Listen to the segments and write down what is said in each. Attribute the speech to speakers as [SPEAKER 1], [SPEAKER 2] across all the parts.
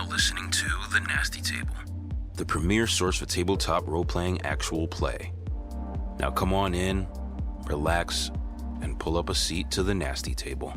[SPEAKER 1] listening to The Nasty Table, the premier source for tabletop role-playing actual play. Now come on in, relax, and pull up a seat to The Nasty Table.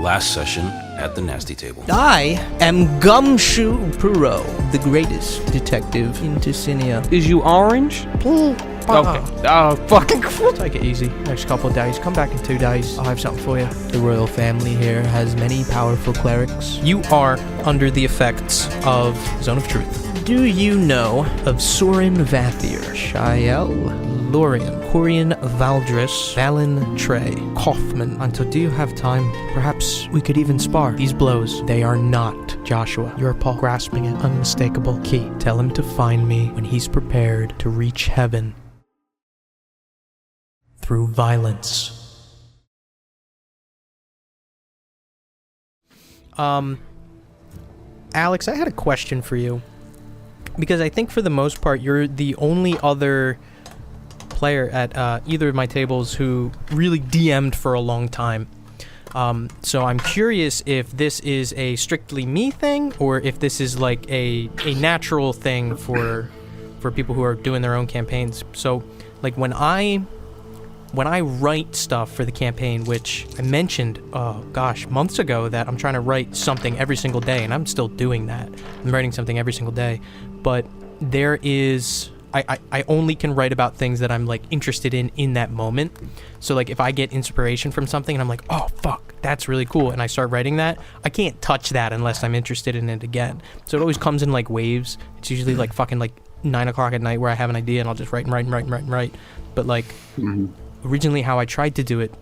[SPEAKER 1] Last session at the Nasty Table.
[SPEAKER 2] I am Gumshoe Perot, the greatest detective in Ticinia.
[SPEAKER 3] Is you orange? Okay. Fucking cool.
[SPEAKER 2] Take it easy. Next couple of days. Come back in 2 days. I'll have something for you. The royal family here has many powerful clerics. You are under the effects of Zone of Truth. Do you know of Sorin Vathir, Shael, Lorian, Corian Valdris, Valen Trey, Kaufman? Until do you have time? Perhaps we could even spar. These blows, they are not Joshua. You're Paul, grasping an unmistakable key. Tell him to find me when he's prepared to reach heaven through violence. Alex, I had a question for you. Because I think for the most part, you're the only other player at either of my tables who really DM'd for a long time. So I'm curious if this is a strictly me thing, or if this is like a natural thing for people who are doing their own campaigns. So, like when I write stuff for the campaign, which I mentioned, months ago, that I'm trying to write something every single day, and I'm still doing that. I'm writing something every single day, but there is... I only can write about things that I'm like interested in that moment. So like if I get inspiration from something and I'm like, oh fuck, that's really cool, and I start writing that, I can't touch that unless I'm interested in it again. So it always comes in like waves. It's usually like fucking like 9 o'clock at night where I have an idea and I'll just write. But like originally how I tried to do it,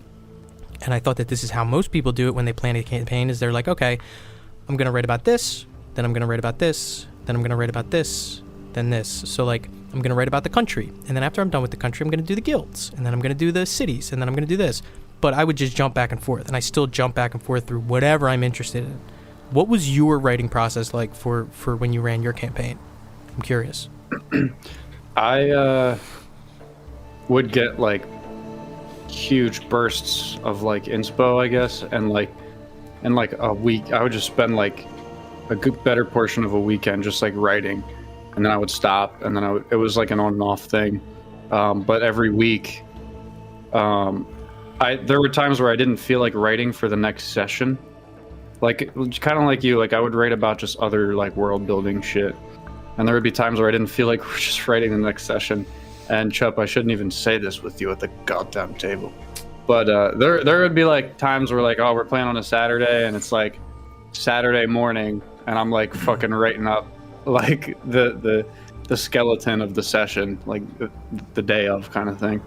[SPEAKER 2] and I thought that this is how most people do it when they plan a campaign, is they're like, okay, I'm gonna write about this, then I'm gonna write about this, then I'm gonna write about this, then this. So like I'm gonna write about the country, and then after I'm done with the country, I'm gonna do the guilds, and then I'm gonna do the cities, and then I'm gonna do this. But I would just jump back and forth, and I still jump back and forth through whatever I'm interested in. What was your writing process like for when you ran your campaign? I'm curious.
[SPEAKER 4] I would get like huge bursts of like inspo, I guess, and like a week I would just spend like a good better portion of a weekend just like writing, and then I would stop, and then it was like an on and off thing. But every week, there were times where I didn't feel like writing for the next session. Like, kind of like you, like I would write about just other like world building shit. And there would be times where I didn't feel like just writing the next session. And Chup, I shouldn't even say this with you at the goddamn table. But there would be like times where like, oh, we're playing on a Saturday, and it's like Saturday morning, and I'm like fucking writing up like the skeleton of the session, like the day of kind of thing.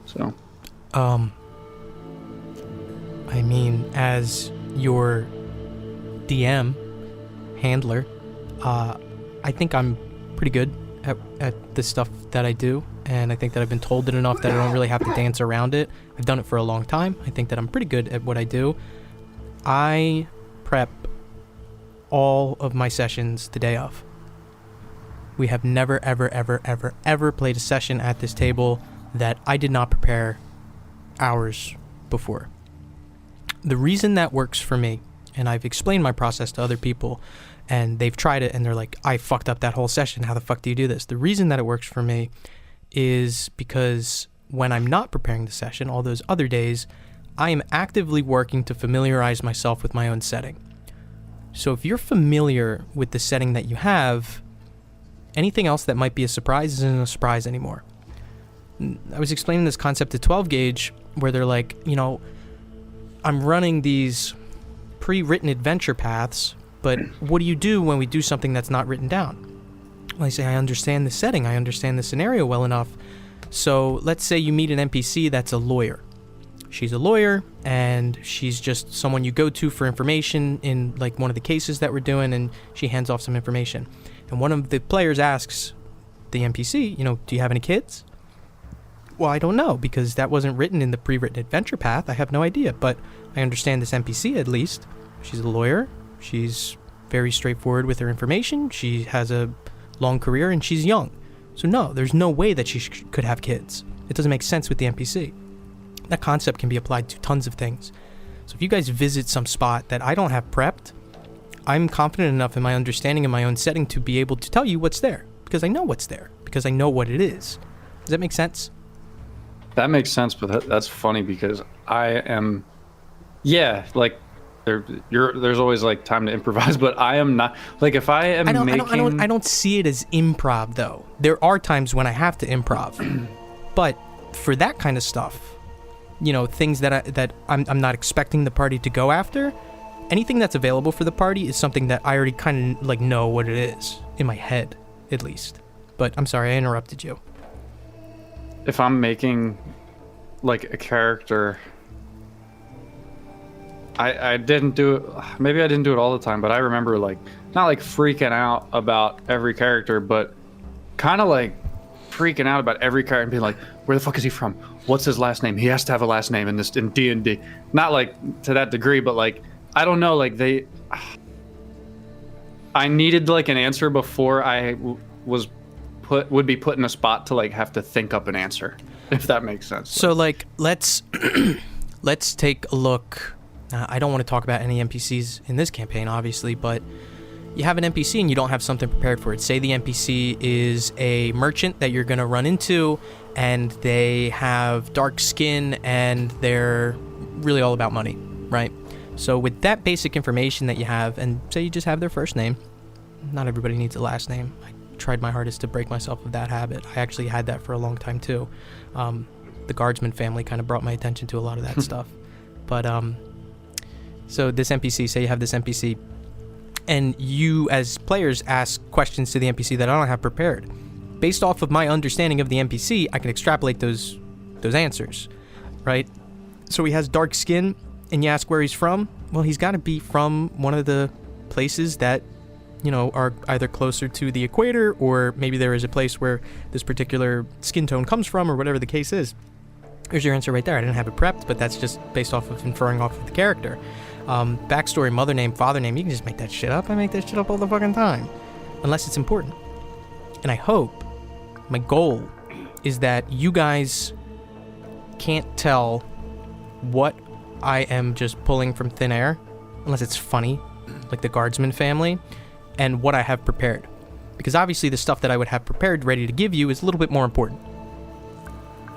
[SPEAKER 4] So
[SPEAKER 2] I mean, as your DM handler, I think I'm pretty good at the stuff that I do, and I think that I've been told it enough that I don't really have to dance around it. I've done it for a long time. I think that I'm pretty good at what I do. I prep all of my sessions the day of. We have never, ever played a session at this table that I did not prepare hours before. The reason that works for me, and I've explained my process to other people, and they've tried it, and they're like, I fucked up that whole session. How the fuck do you do this? The reason that it works for me is because when I'm not preparing the session, all those other days, I am actively working to familiarize myself with my own setting. So if you're familiar with the setting that you have, anything else that might be a surprise isn't a surprise anymore. I was explaining this concept to 12 Gauge, where they're like, you know, I'm running these pre-written adventure paths, but what do you do when we do something that's not written down? Well, I say, I understand the setting, I understand the scenario well enough. So let's say you meet an NPC that's a lawyer. She's a lawyer, and she's just someone you go to for information in like one of the cases that we're doing, and she hands off some information. And one of the players asks, the NPC, do you have any kids? Well, I don't know, because that wasn't written in the pre-written adventure path. I have no idea, but I understand this NPC at least. She's a lawyer. She's very straightforward with her information. She has a long career, and she's young. So no, there's no way that she could have kids. It doesn't make sense with the NPC. That concept can be applied to tons of things. So if you guys visit some spot that I don't have prepped, I'm confident enough in my understanding of my own setting to be able to tell you what's there, because I know what's there, because I know what it is. Does that make sense?
[SPEAKER 4] That makes sense, but that's funny because I am, like there's always like time to improvise, but I am not, like if I am
[SPEAKER 2] I don't see it as improv though. There are times when I have to improv, but for that kind of stuff, things that I'm not expecting the party to go after, anything that's available for the party is something that I already kind of like know what it is in my head, at least. But I'm sorry, I interrupted you.
[SPEAKER 4] If I'm making like a character, I didn't do it, maybe I didn't do it all the time, but I remember like not like freaking out about every character, but kind of like freaking out about every character and being like, where the fuck is he from? What's his last name? He has to have a last name in D&D. Not like to that degree, but like I don't know, like I needed like an answer before I would be put in a spot to like have to think up an answer, if that makes sense.
[SPEAKER 2] So like let's take a look. I don't want to talk about any NPCs in this campaign, obviously, but you have an NPC and you don't have something prepared for it. Say the NPC is a merchant that you're going to run into, and they have dark skin and they're really all about money, right? So with that basic information that you have, and say you just have their first name, not everybody needs a last name. I tried my hardest to break myself of that habit. I actually had that for a long time too. The Guardsman family kind of brought my attention to a lot of that stuff. But so this NPC, say you have this NPC, and you as players ask questions to the NPC that I don't have prepared. Based off of my understanding of the NPC, I can extrapolate those answers, right? So he has dark skin, and you ask where he's from. Well, he's got to be from one of the places that, are either closer to the equator, or maybe there is a place where this particular skin tone comes from, or whatever the case is. Here's your answer right there. I didn't have it prepped, but that's just based off of inferring off of the character. Backstory, mother name, father name, you can just make that shit up. I make that shit up all the fucking time. Unless it's important. And I hope, my goal is that you guys can't tell what I am just pulling from thin air, unless it's funny, like the Guardsman family, and what I have prepared. Because obviously the stuff that I would have prepared ready to give you is a little bit more important.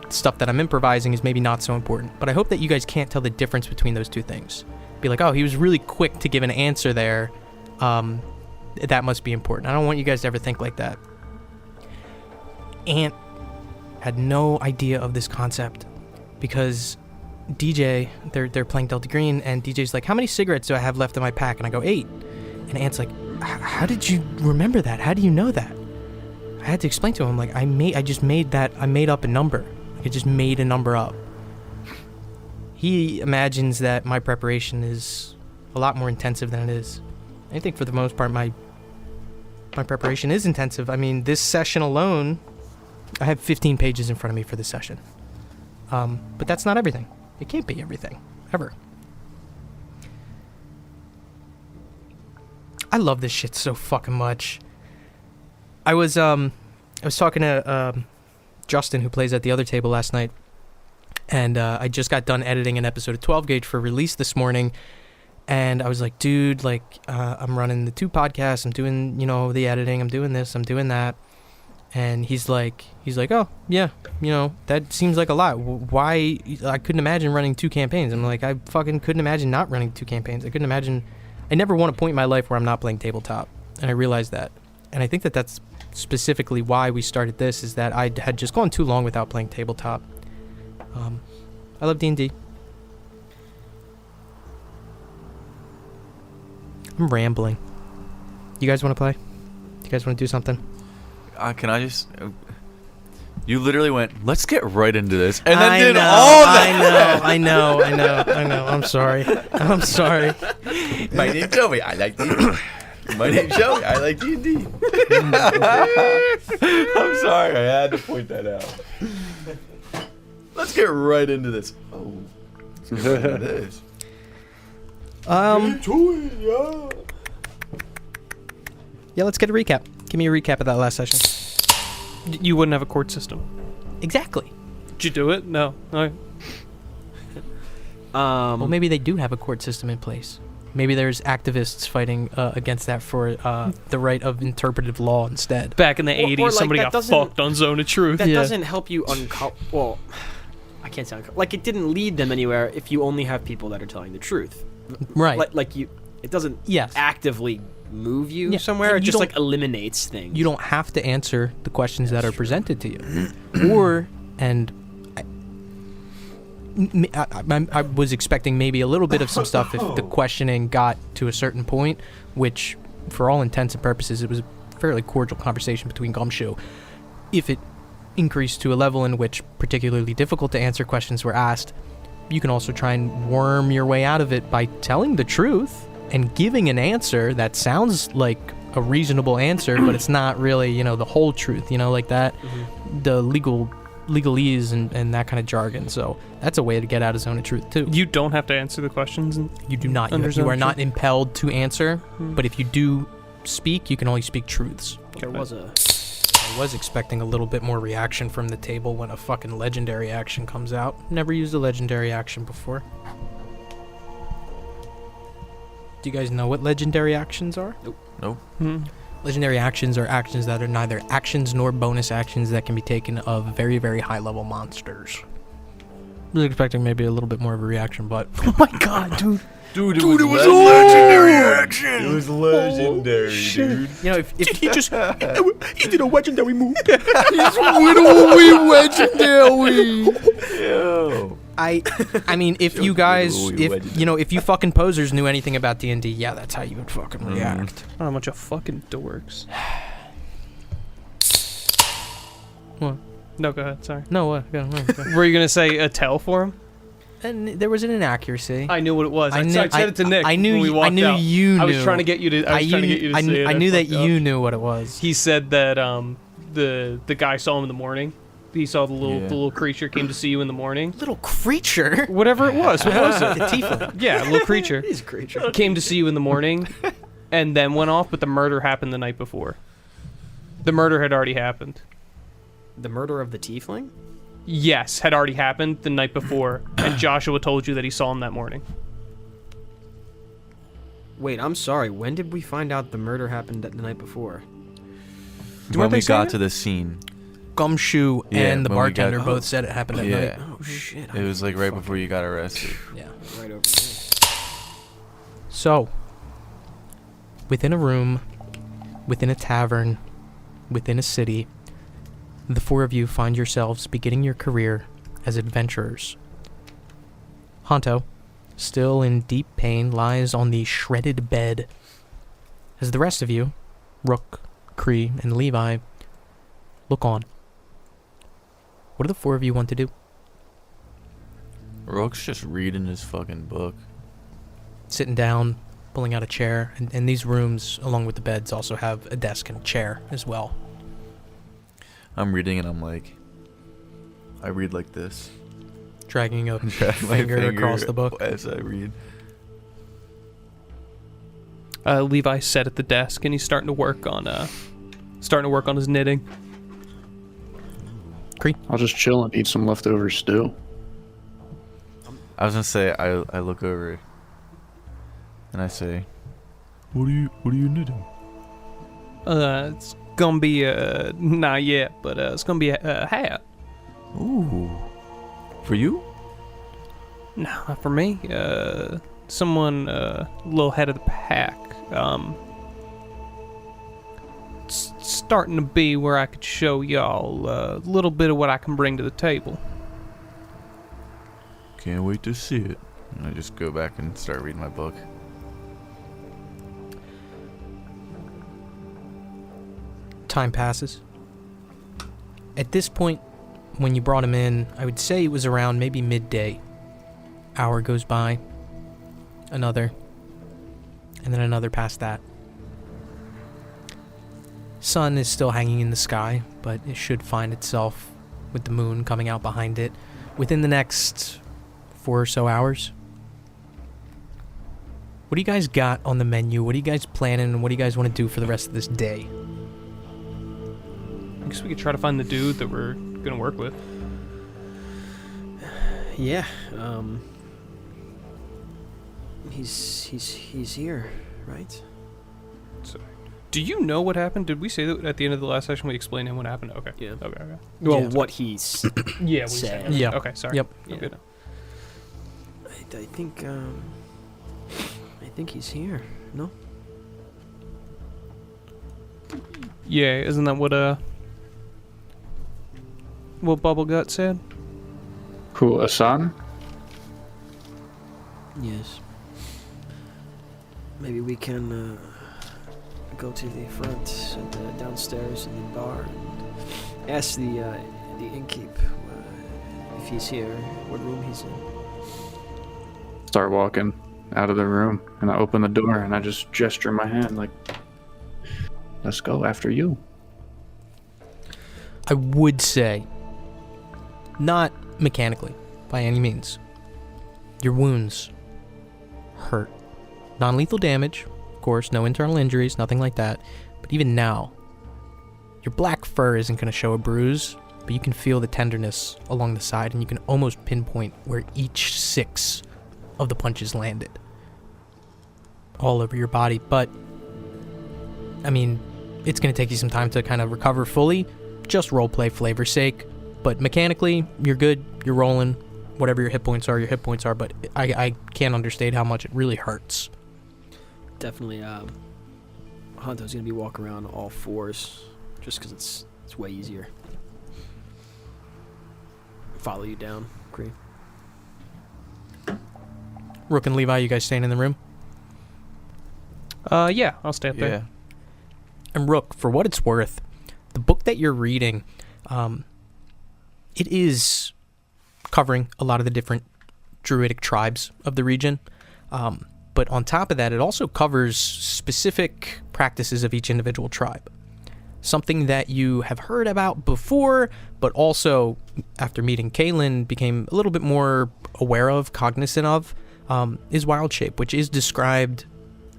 [SPEAKER 2] The stuff that I'm improvising is maybe not so important. But I hope that you guys can't tell the difference between those two things. Be like, oh, he was really quick to give an answer there. That must be important. I don't want you guys to ever think like that. Ant had no idea of this concept because DJ, they're playing Delta Green, and DJ's like, how many cigarettes do I have left in my pack? And I go, 8. And Ant's like, how did you remember that? How do you know that? I had to explain to him, like, I made up a number. I just made a number up. He imagines that my preparation is a lot more intensive than it is. I think for the most part, my preparation is intensive. I mean, this session alone, I have 15 pages in front of me for this session. But that's not everything. It can't be everything, ever. I love this shit so fucking much. I was talking to Justin, who plays at the other table, last night, and I just got done editing an episode of 12 Gauge for release this morning, and I was like, dude, like, I'm running the 2 podcasts, I'm doing, the editing, I'm doing this, I'm doing that, and he's like, oh, yeah, that seems like a lot. Why? I couldn't imagine running 2 campaigns. I'm like, I fucking couldn't imagine not running 2 campaigns. I never want a point in my life where I'm not playing tabletop, and I realized that. And I think that that's specifically why we started this, is that I had just gone too long without playing tabletop. I love D&D. I'm rambling. You guys want to play? You guys want to do something?
[SPEAKER 3] Can I just... You literally went, let's get right into this, and then did all that.
[SPEAKER 2] I know. I'm sorry.
[SPEAKER 3] My name Toby. I like you. My name's Joey. I like D&D. I'm sorry. I had to point that out. Let's get right into this. Oh. Let's get right into this.
[SPEAKER 2] Yeah, let's get a recap. Give me a recap of that last session.
[SPEAKER 5] You wouldn't have a court system.
[SPEAKER 2] Exactly.
[SPEAKER 5] Did you do it? No. No.
[SPEAKER 2] Well, maybe they do have a court system in place. Maybe there's activists fighting against that for the right of interpretive law instead.
[SPEAKER 5] Back in the 80s,
[SPEAKER 6] like,
[SPEAKER 5] somebody
[SPEAKER 6] that
[SPEAKER 5] got
[SPEAKER 6] doesn't-
[SPEAKER 5] fucked on Zone of Truth.
[SPEAKER 6] That
[SPEAKER 5] Yeah.
[SPEAKER 6] doesn't help you well, I can't say like it didn't lead them anywhere if you only have people that are telling the truth.
[SPEAKER 2] Right.
[SPEAKER 6] Like you, it doesn't
[SPEAKER 2] Yes.
[SPEAKER 6] actively move you
[SPEAKER 2] Yeah,
[SPEAKER 6] somewhere.
[SPEAKER 2] and
[SPEAKER 6] It
[SPEAKER 2] you
[SPEAKER 6] just
[SPEAKER 2] don't-
[SPEAKER 6] like eliminates things.
[SPEAKER 2] You don't have to answer the questions that are presented to you. Or, and I was expecting maybe a little bit of some stuff if the questioning got to a certain point, which, for all intents and purposes, it was a fairly cordial conversation between Gumshoe. If it increased to a level in which particularly difficult to answer questions were asked, you can also try and worm your way out of it by telling the truth and giving an answer that sounds like a reasonable answer, but it's not really, the whole truth, like that, the legalese and that kind of jargon. So that's a way to get out of Zone of Truth too.
[SPEAKER 5] You don't have to answer the questions.
[SPEAKER 2] You do not.
[SPEAKER 5] Under
[SPEAKER 2] You
[SPEAKER 5] Zone
[SPEAKER 2] are
[SPEAKER 5] of
[SPEAKER 2] not
[SPEAKER 5] Truth?
[SPEAKER 2] impelled to answer, but if you do speak, you can only speak truths.
[SPEAKER 6] There was a
[SPEAKER 2] I was expecting a little bit more reaction from the table when a fucking legendary action comes out. Never used a legendary action before. Do you guys know what legendary actions are?
[SPEAKER 3] Nope.
[SPEAKER 2] Legendary actions are actions that are neither actions nor bonus actions that can be taken of very, very high level monsters. Was expecting maybe a little bit more of a reaction, but oh my god, dude.
[SPEAKER 3] Dude, it was a legendary action. It was legendary, dude.
[SPEAKER 2] If he just he did a legendary move.
[SPEAKER 3] He's literally legendary. Yo.
[SPEAKER 2] I mean, if you guys, if you fucking posers knew anything about D&D, yeah, that's how you would fucking react.
[SPEAKER 5] Oh, a bunch of fucking dorks.
[SPEAKER 2] What?
[SPEAKER 5] No, go ahead. Sorry.
[SPEAKER 2] No, what? Go.
[SPEAKER 5] Were you gonna say a tell for him?
[SPEAKER 2] And there was an inaccuracy.
[SPEAKER 5] I knew what it was. I
[SPEAKER 2] knew-
[SPEAKER 5] said it to Nick.
[SPEAKER 2] I knew
[SPEAKER 5] when we
[SPEAKER 2] you- I
[SPEAKER 5] walked
[SPEAKER 2] knew
[SPEAKER 5] out.
[SPEAKER 2] you
[SPEAKER 5] I was
[SPEAKER 2] knew.
[SPEAKER 5] trying to get you to. I was trying to get you to say it.
[SPEAKER 2] I knew that
[SPEAKER 5] fucked up.
[SPEAKER 2] you knew what it was.
[SPEAKER 5] He said that the guy saw him in the morning. He saw the little creature came to see you in the morning.
[SPEAKER 2] Little creature.
[SPEAKER 5] Whatever it was. What was it?
[SPEAKER 2] The tiefling.
[SPEAKER 5] Yeah, little creature.
[SPEAKER 6] He's a creature.
[SPEAKER 5] Came to see you in the morning, and then went off. But the murder happened the night before. The murder had already happened.
[SPEAKER 6] The murder of the tiefling?
[SPEAKER 5] Yes, had already happened the night before, and Joshua told you that he saw him that morning.
[SPEAKER 6] Wait, I'm sorry. When did we find out the murder happened the night before?
[SPEAKER 3] When we got to the scene.
[SPEAKER 2] Gumshoe
[SPEAKER 3] Yeah,
[SPEAKER 2] and the
[SPEAKER 3] when we
[SPEAKER 2] bartender
[SPEAKER 3] got-
[SPEAKER 2] both said it happened at night.
[SPEAKER 6] Oh shit.
[SPEAKER 3] It was like right before you got arrested.
[SPEAKER 2] Yeah.
[SPEAKER 6] Right over here.
[SPEAKER 2] So, within a room, within a tavern, within a city, the four of you find yourselves beginning your career as adventurers. Honto, still in deep pain, lies on the shredded bed, as the rest of you, Rook, Cree, and Levi, look on. What do the four of you want to do?
[SPEAKER 3] Rook's just reading his fucking book.
[SPEAKER 2] Sitting down, pulling out a chair, and these rooms, along with the beds, also have a desk and a chair as well.
[SPEAKER 3] I'm reading and I'm like, I read like this.
[SPEAKER 2] Dragging a
[SPEAKER 3] Drag my
[SPEAKER 2] finger across the book.
[SPEAKER 3] as I read.
[SPEAKER 5] Levi sat at the desk, and he's starting to work on his knitting.
[SPEAKER 4] I'll just chill and eat some leftover stew.
[SPEAKER 3] I was gonna say I look over and I say, What are you knitting?
[SPEAKER 5] It's gonna be not yet, but it's gonna be a hat.
[SPEAKER 3] Ooh. For you?
[SPEAKER 5] No, not for me. Someone a little head of the pack. It's starting to be where I could show y'all a little bit of what I can bring to the table.
[SPEAKER 3] Can't wait to see it. And I just go back and start reading my book.
[SPEAKER 2] Time passes. At this point, when you brought him in, I would say it was around maybe midday. Hour goes by. Another. And then another past that. sun is still hanging in the sky, but it should find itself with the moon coming out behind it within the next 4 or so hours. What do you guys got on the menu? What are you guys planning, and what do you guys want to do for the rest of this day?
[SPEAKER 5] I guess we could try to find the dude that we're gonna work with.
[SPEAKER 6] Yeah. He's here, right?
[SPEAKER 5] So, do you know what happened? Did we say that at the end of the last session we explained him what happened? Okay.
[SPEAKER 6] Yeah.
[SPEAKER 5] Okay.
[SPEAKER 6] Well,
[SPEAKER 2] Yeah.
[SPEAKER 6] what he's
[SPEAKER 5] Yeah. We
[SPEAKER 6] Say.
[SPEAKER 5] said.
[SPEAKER 2] Yeah.
[SPEAKER 5] Okay. Sorry.
[SPEAKER 2] Yep.
[SPEAKER 5] I'm good now.
[SPEAKER 6] I think he's here. No.
[SPEAKER 5] Yeah. Isn't that what Bubblegut said?
[SPEAKER 4] Who, Asan?
[SPEAKER 6] Yes. Maybe we can go to the front, downstairs in the bar, and ask the innkeep if he's here, what room he's in.
[SPEAKER 4] Start walking out of the room, and I open the door, and I just gesture my hand like, let's go after you.
[SPEAKER 2] I would say, not mechanically, by any means. Your wounds hurt. Non-lethal damage, of course, no internal injuries, nothing like that. But even now, your black fur isn't going to show a bruise, but you can feel the tenderness along the side, and you can almost pinpoint where each 6 of the punches landed. All over your body, but, I mean, it's going to take you some time to kind of recover fully, just roleplay flavor's sake. But mechanically, you're good, you're rolling, whatever your hit points are, but I can't understate how much it really hurts.
[SPEAKER 6] Definitely, Hanto's gonna be walking around all 4s, just because it's way easier. Follow you down, Cree.
[SPEAKER 2] Rook and Levi, you guys staying in the room?
[SPEAKER 5] Yeah. I'll stay up there.
[SPEAKER 3] Yeah.
[SPEAKER 2] And Rook, for what it's worth, the book that you're reading, it is covering a lot of the different druidic tribes of the region. But on top of that, it also covers specific practices of each individual tribe. Something that you have heard about before, but also, after meeting Kaylin, became a little bit more aware of, cognizant of, is Wild Shape, which is described,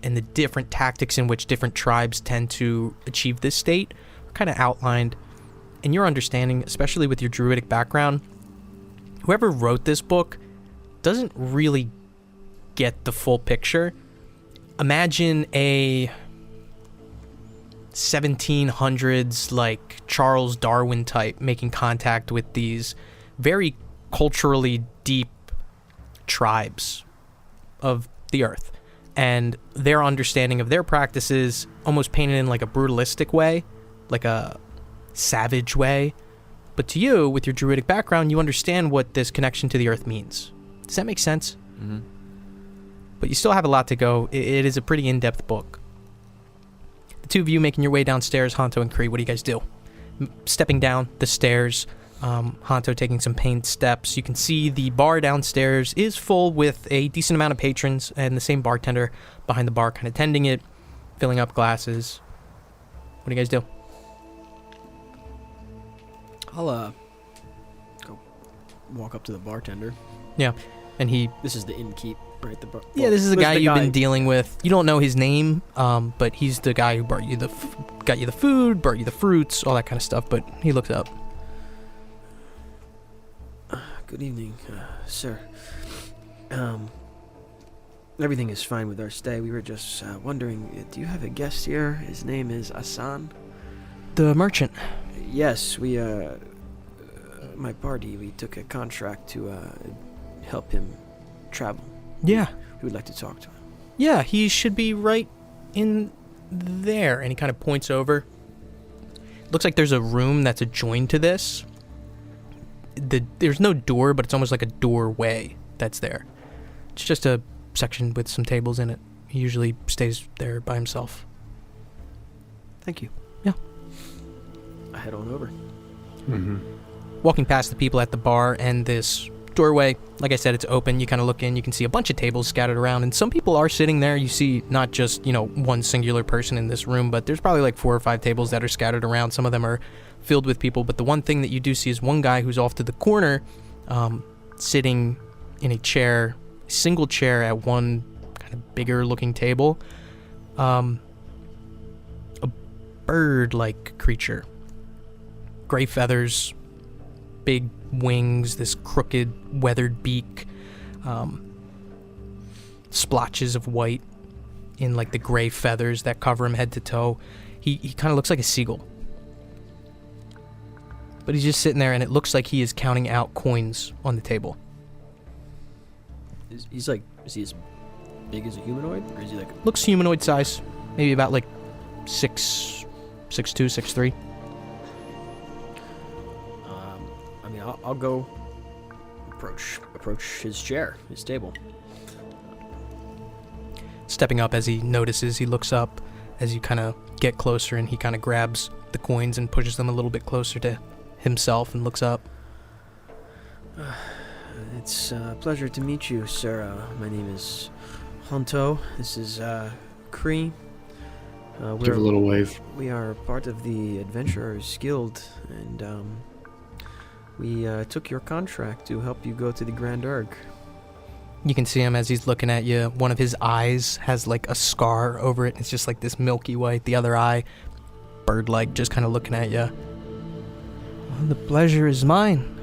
[SPEAKER 2] and the different tactics in which different tribes tend to achieve this state are kind of outlined. And your understanding, especially with your druidic background, whoever wrote this book doesn't really get the full picture. Imagine a 1700s like Charles Darwin type making contact with these very culturally deep tribes of the earth, and their understanding of their practices almost painted in like a brutalistic way, like a savage way. But to you, with your druidic background, you understand what this connection to the earth means. Does that make sense?
[SPEAKER 3] Mm-hmm.
[SPEAKER 2] But you still have a lot to go. It is a pretty in-depth book. The two of you making your way downstairs, Hanto and Kree, what do you guys do? Stepping down the stairs, Hanto taking some pained steps. You can see the bar downstairs is full with a decent amount of patrons, and the same bartender behind the bar kind of tending it, filling up glasses. What do you guys do?
[SPEAKER 6] I'll go walk up to the bartender.
[SPEAKER 2] Yeah, and he...
[SPEAKER 6] This is the innkeep, right? The bar.
[SPEAKER 2] Yeah, this is the
[SPEAKER 6] where's
[SPEAKER 2] guy you've been dealing with. You don't know his name, but he's the guy who brought you got you the food, brought you the fruits, all that kind of stuff. But he looks up.
[SPEAKER 6] Good evening, sir. Everything is fine with our stay. We were just wondering, do you have a guest here? His name is Asan.
[SPEAKER 2] The merchant.
[SPEAKER 6] Yes, we my party, we took a contract to help him travel.
[SPEAKER 2] Yeah.
[SPEAKER 6] We would like to talk to him.
[SPEAKER 2] Yeah, he should be right in there. And he kind of points over. Looks like there's a room that's adjoined to this. There's no door, but it's almost like a doorway that's there. It's just a section with some tables in it. He usually stays there by himself.
[SPEAKER 6] Thank you.
[SPEAKER 2] Yeah.
[SPEAKER 6] I head on over.
[SPEAKER 4] Mm-hmm.
[SPEAKER 2] Walking past the people at the bar and this doorway, like I said, it's open. You kind of look in, you can see a bunch of tables scattered around, and some people are sitting there. You see not just, one singular person in this room, but there's probably like 4 or 5 tables that are scattered around. Some of them are filled with people, but the one thing that you do see is one guy who's off to the corner, sitting in a chair, single chair at one kind of bigger looking table. A bird-like creature. Gray feathers, big wings, this crooked, weathered beak, splotches of white in like the gray feathers that cover him head to toe. He kind of looks like a seagull. But he's just sitting there, and it looks like he is counting out coins on the table.
[SPEAKER 6] Is he as big as a humanoid, or is he like?
[SPEAKER 2] Looks humanoid size, maybe about like 6'2", 6'3".
[SPEAKER 6] I mean, I'll go approach his chair, his table.
[SPEAKER 2] Stepping up as he notices, he looks up as you kind of get closer, and he kind of grabs the coins and pushes them a little bit closer to himself and looks up.
[SPEAKER 6] It's a pleasure to meet you, sir. My name is Honto. This is Kree.
[SPEAKER 4] Give a little wave.
[SPEAKER 6] We are part of the Adventurers Guild, and we took your contract to help you go to the Grand Urg.
[SPEAKER 2] You can see him as he's looking at you. One of his eyes has like a scar over it. It's just like this milky white. The other eye, bird-like, just kind of looking at you. Well, the pleasure is mine.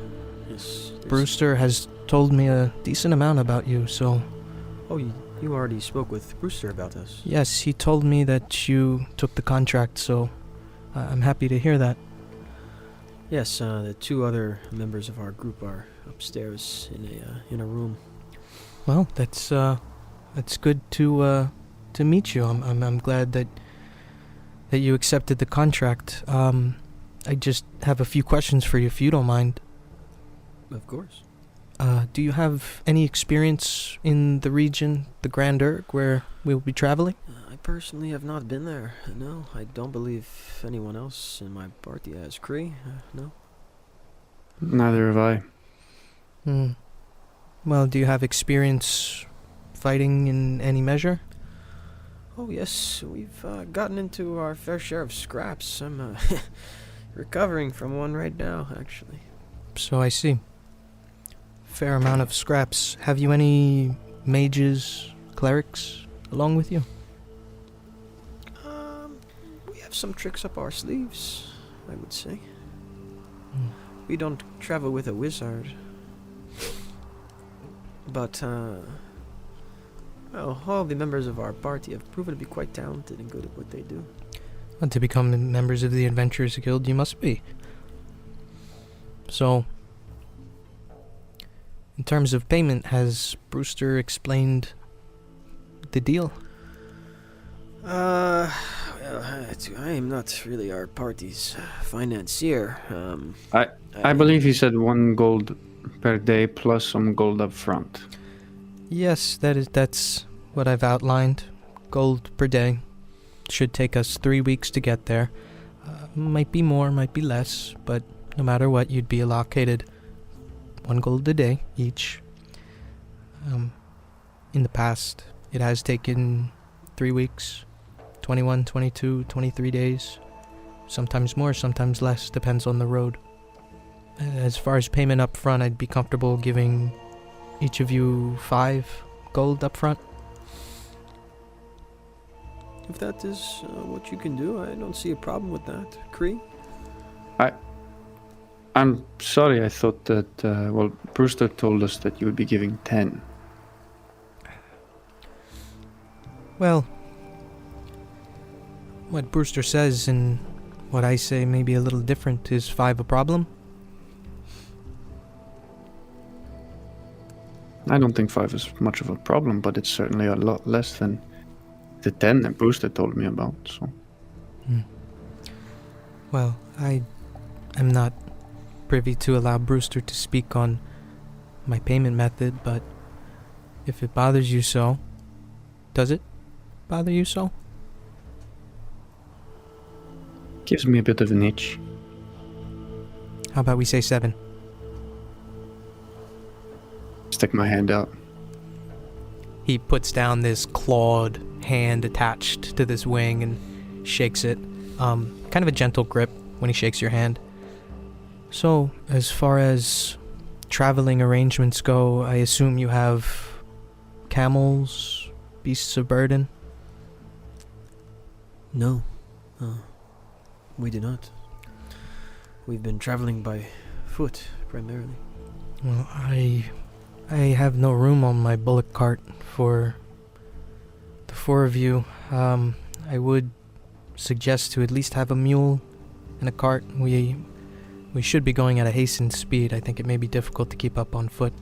[SPEAKER 6] Yes.
[SPEAKER 2] Brewster has told me a decent amount about you, so...
[SPEAKER 6] Oh, you already spoke with Brewster about us.
[SPEAKER 2] Yes, he told me that you took the contract, so I'm happy to hear that.
[SPEAKER 6] Yes, the 2 other members of our group are upstairs in a room.
[SPEAKER 2] Well, that's good to meet you. I'm glad that you accepted the contract. I just have a few questions for you, if you don't mind.
[SPEAKER 6] Of course.
[SPEAKER 2] Do you have any experience in the region, the Grand Urg, where we'll be traveling?
[SPEAKER 6] I personally have not been there. No, I don't believe anyone else in my party has. Kree? No.
[SPEAKER 4] Neither have I.
[SPEAKER 2] Well, do you have experience fighting in any measure?
[SPEAKER 6] Oh, yes. We've gotten into our fair share of scraps. I'm recovering from one right now, actually.
[SPEAKER 2] So I see. Fair amount of scraps. Have you any mages, clerics along with you?
[SPEAKER 6] We have some tricks up our sleeves, I would say. We don't travel with a wizard. But, well, all the members of our party have proven to be quite talented and good at what they do.
[SPEAKER 2] Well, to become members of the Adventurers Guild, you must be. So, in terms of payment, has Brewster explained the deal?
[SPEAKER 6] Well, I am not really our party's financier.
[SPEAKER 4] I believe he said 1 gold per day plus some gold up front.
[SPEAKER 2] Yes, that's what I've outlined. Gold per day. Should take us 3 weeks to get there. Might be more, might be less, but no matter what, you'd be allocated 1 gold a day each. In the past, it has taken 3 weeks, 21, 22, 23 days. Sometimes more, sometimes less, depends on the road. As far as payment up front, I'd be comfortable giving each of you 5 gold up front.
[SPEAKER 6] If that is what you can do, I don't see a problem with that. Kree?
[SPEAKER 4] I'm sorry, I thought that, Brewster told us that you would be giving 10.
[SPEAKER 2] Well, what Brewster says and what I say may be a little different. Is 5 a problem?
[SPEAKER 4] I don't think 5 is much of a problem, but it's certainly a lot less than the 10 that Brewster told me about, so...
[SPEAKER 2] Well, I am not privy to allow Brewster to speak on my payment method, but if it bothers you so... Does it bother you so?
[SPEAKER 4] Gives me a bit of an itch.
[SPEAKER 2] How about we say 7?
[SPEAKER 4] stick my hand out.
[SPEAKER 2] He puts down this clawed hand attached to this wing and shakes it. Kind of a gentle grip when he shakes your hand. So, as far as traveling arrangements go, I assume you have camels, beasts of burden?
[SPEAKER 6] No. We do not. We've been traveling by foot, primarily.
[SPEAKER 2] Well, I have no room on my bullock cart for the four of you. I would suggest to at least have a mule and a cart. We should be going at a hastened speed. I think it may be difficult to keep up on foot.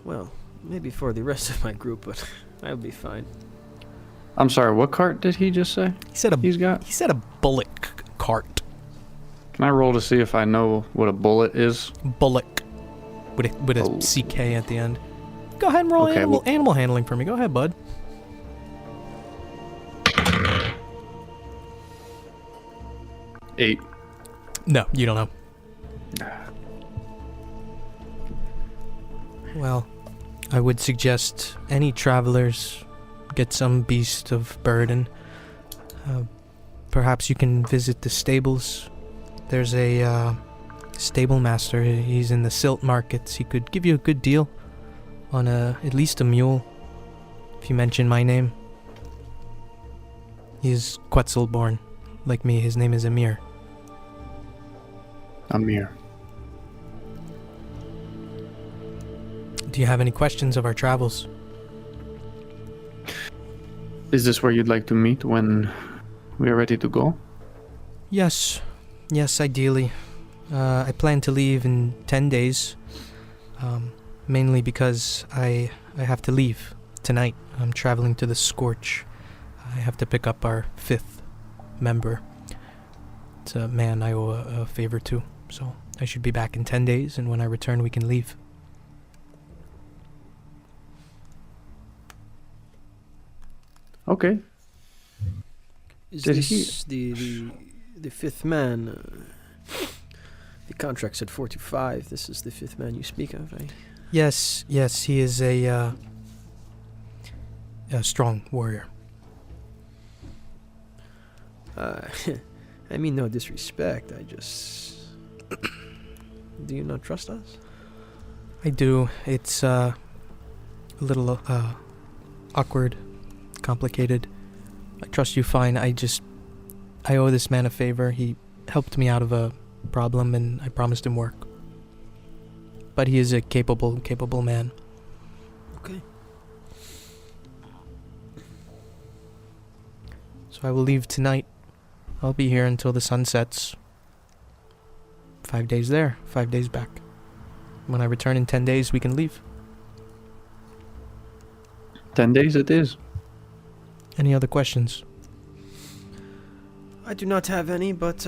[SPEAKER 6] Well, maybe for the rest of my group, but I'll be fine.
[SPEAKER 4] I'm sorry, what cart did he just say?
[SPEAKER 2] He said
[SPEAKER 4] He's got?
[SPEAKER 2] He said a bullock cart.
[SPEAKER 4] Can I roll to see if I know what a bullet is?
[SPEAKER 2] Bullock, with a
[SPEAKER 4] Oh.
[SPEAKER 2] CK at the end. Go ahead and roll
[SPEAKER 4] Okay,
[SPEAKER 2] animal handling for me. Go ahead, bud.
[SPEAKER 4] Eight.
[SPEAKER 2] No, you don't know. Well, I would suggest any travelers get some beast of burden. Perhaps you can visit the stables. There's a stable master. He's in the silt markets. He could give you a good deal on at least a mule, if you mention my name. He's Quetzal born, like me. His name is Amir.
[SPEAKER 4] I'm here.
[SPEAKER 2] Do you have any questions of our travels?
[SPEAKER 4] Is this where you'd like to meet when we are ready to go?
[SPEAKER 2] Yes, ideally. I plan to leave in 10 days, mainly because I have to leave tonight. I'm traveling to the Scorch. I have to pick up our 5th member. It's a man I owe a favor to, so I should be back in 10 days, and when I return we can leave.
[SPEAKER 4] Okay.
[SPEAKER 6] Is
[SPEAKER 4] Did
[SPEAKER 6] this the fifth man? The contract said 4 to 5. This is the fifth man you speak of, right?
[SPEAKER 2] Yes, he is a strong warrior.
[SPEAKER 6] I mean no disrespect. I just... Do you not trust us?
[SPEAKER 2] I do. It's a little awkward, complicated. I trust you fine. I owe this man a favor. He helped me out of a problem and I promised him work. But he is a capable man.
[SPEAKER 6] Okay.
[SPEAKER 2] So I will leave tonight. I'll be here until the sun sets. 5 days there, 5 days back. When I return in 10 days, we can leave.
[SPEAKER 4] 10 days it is.
[SPEAKER 2] Any other questions?
[SPEAKER 6] I do not have any, but,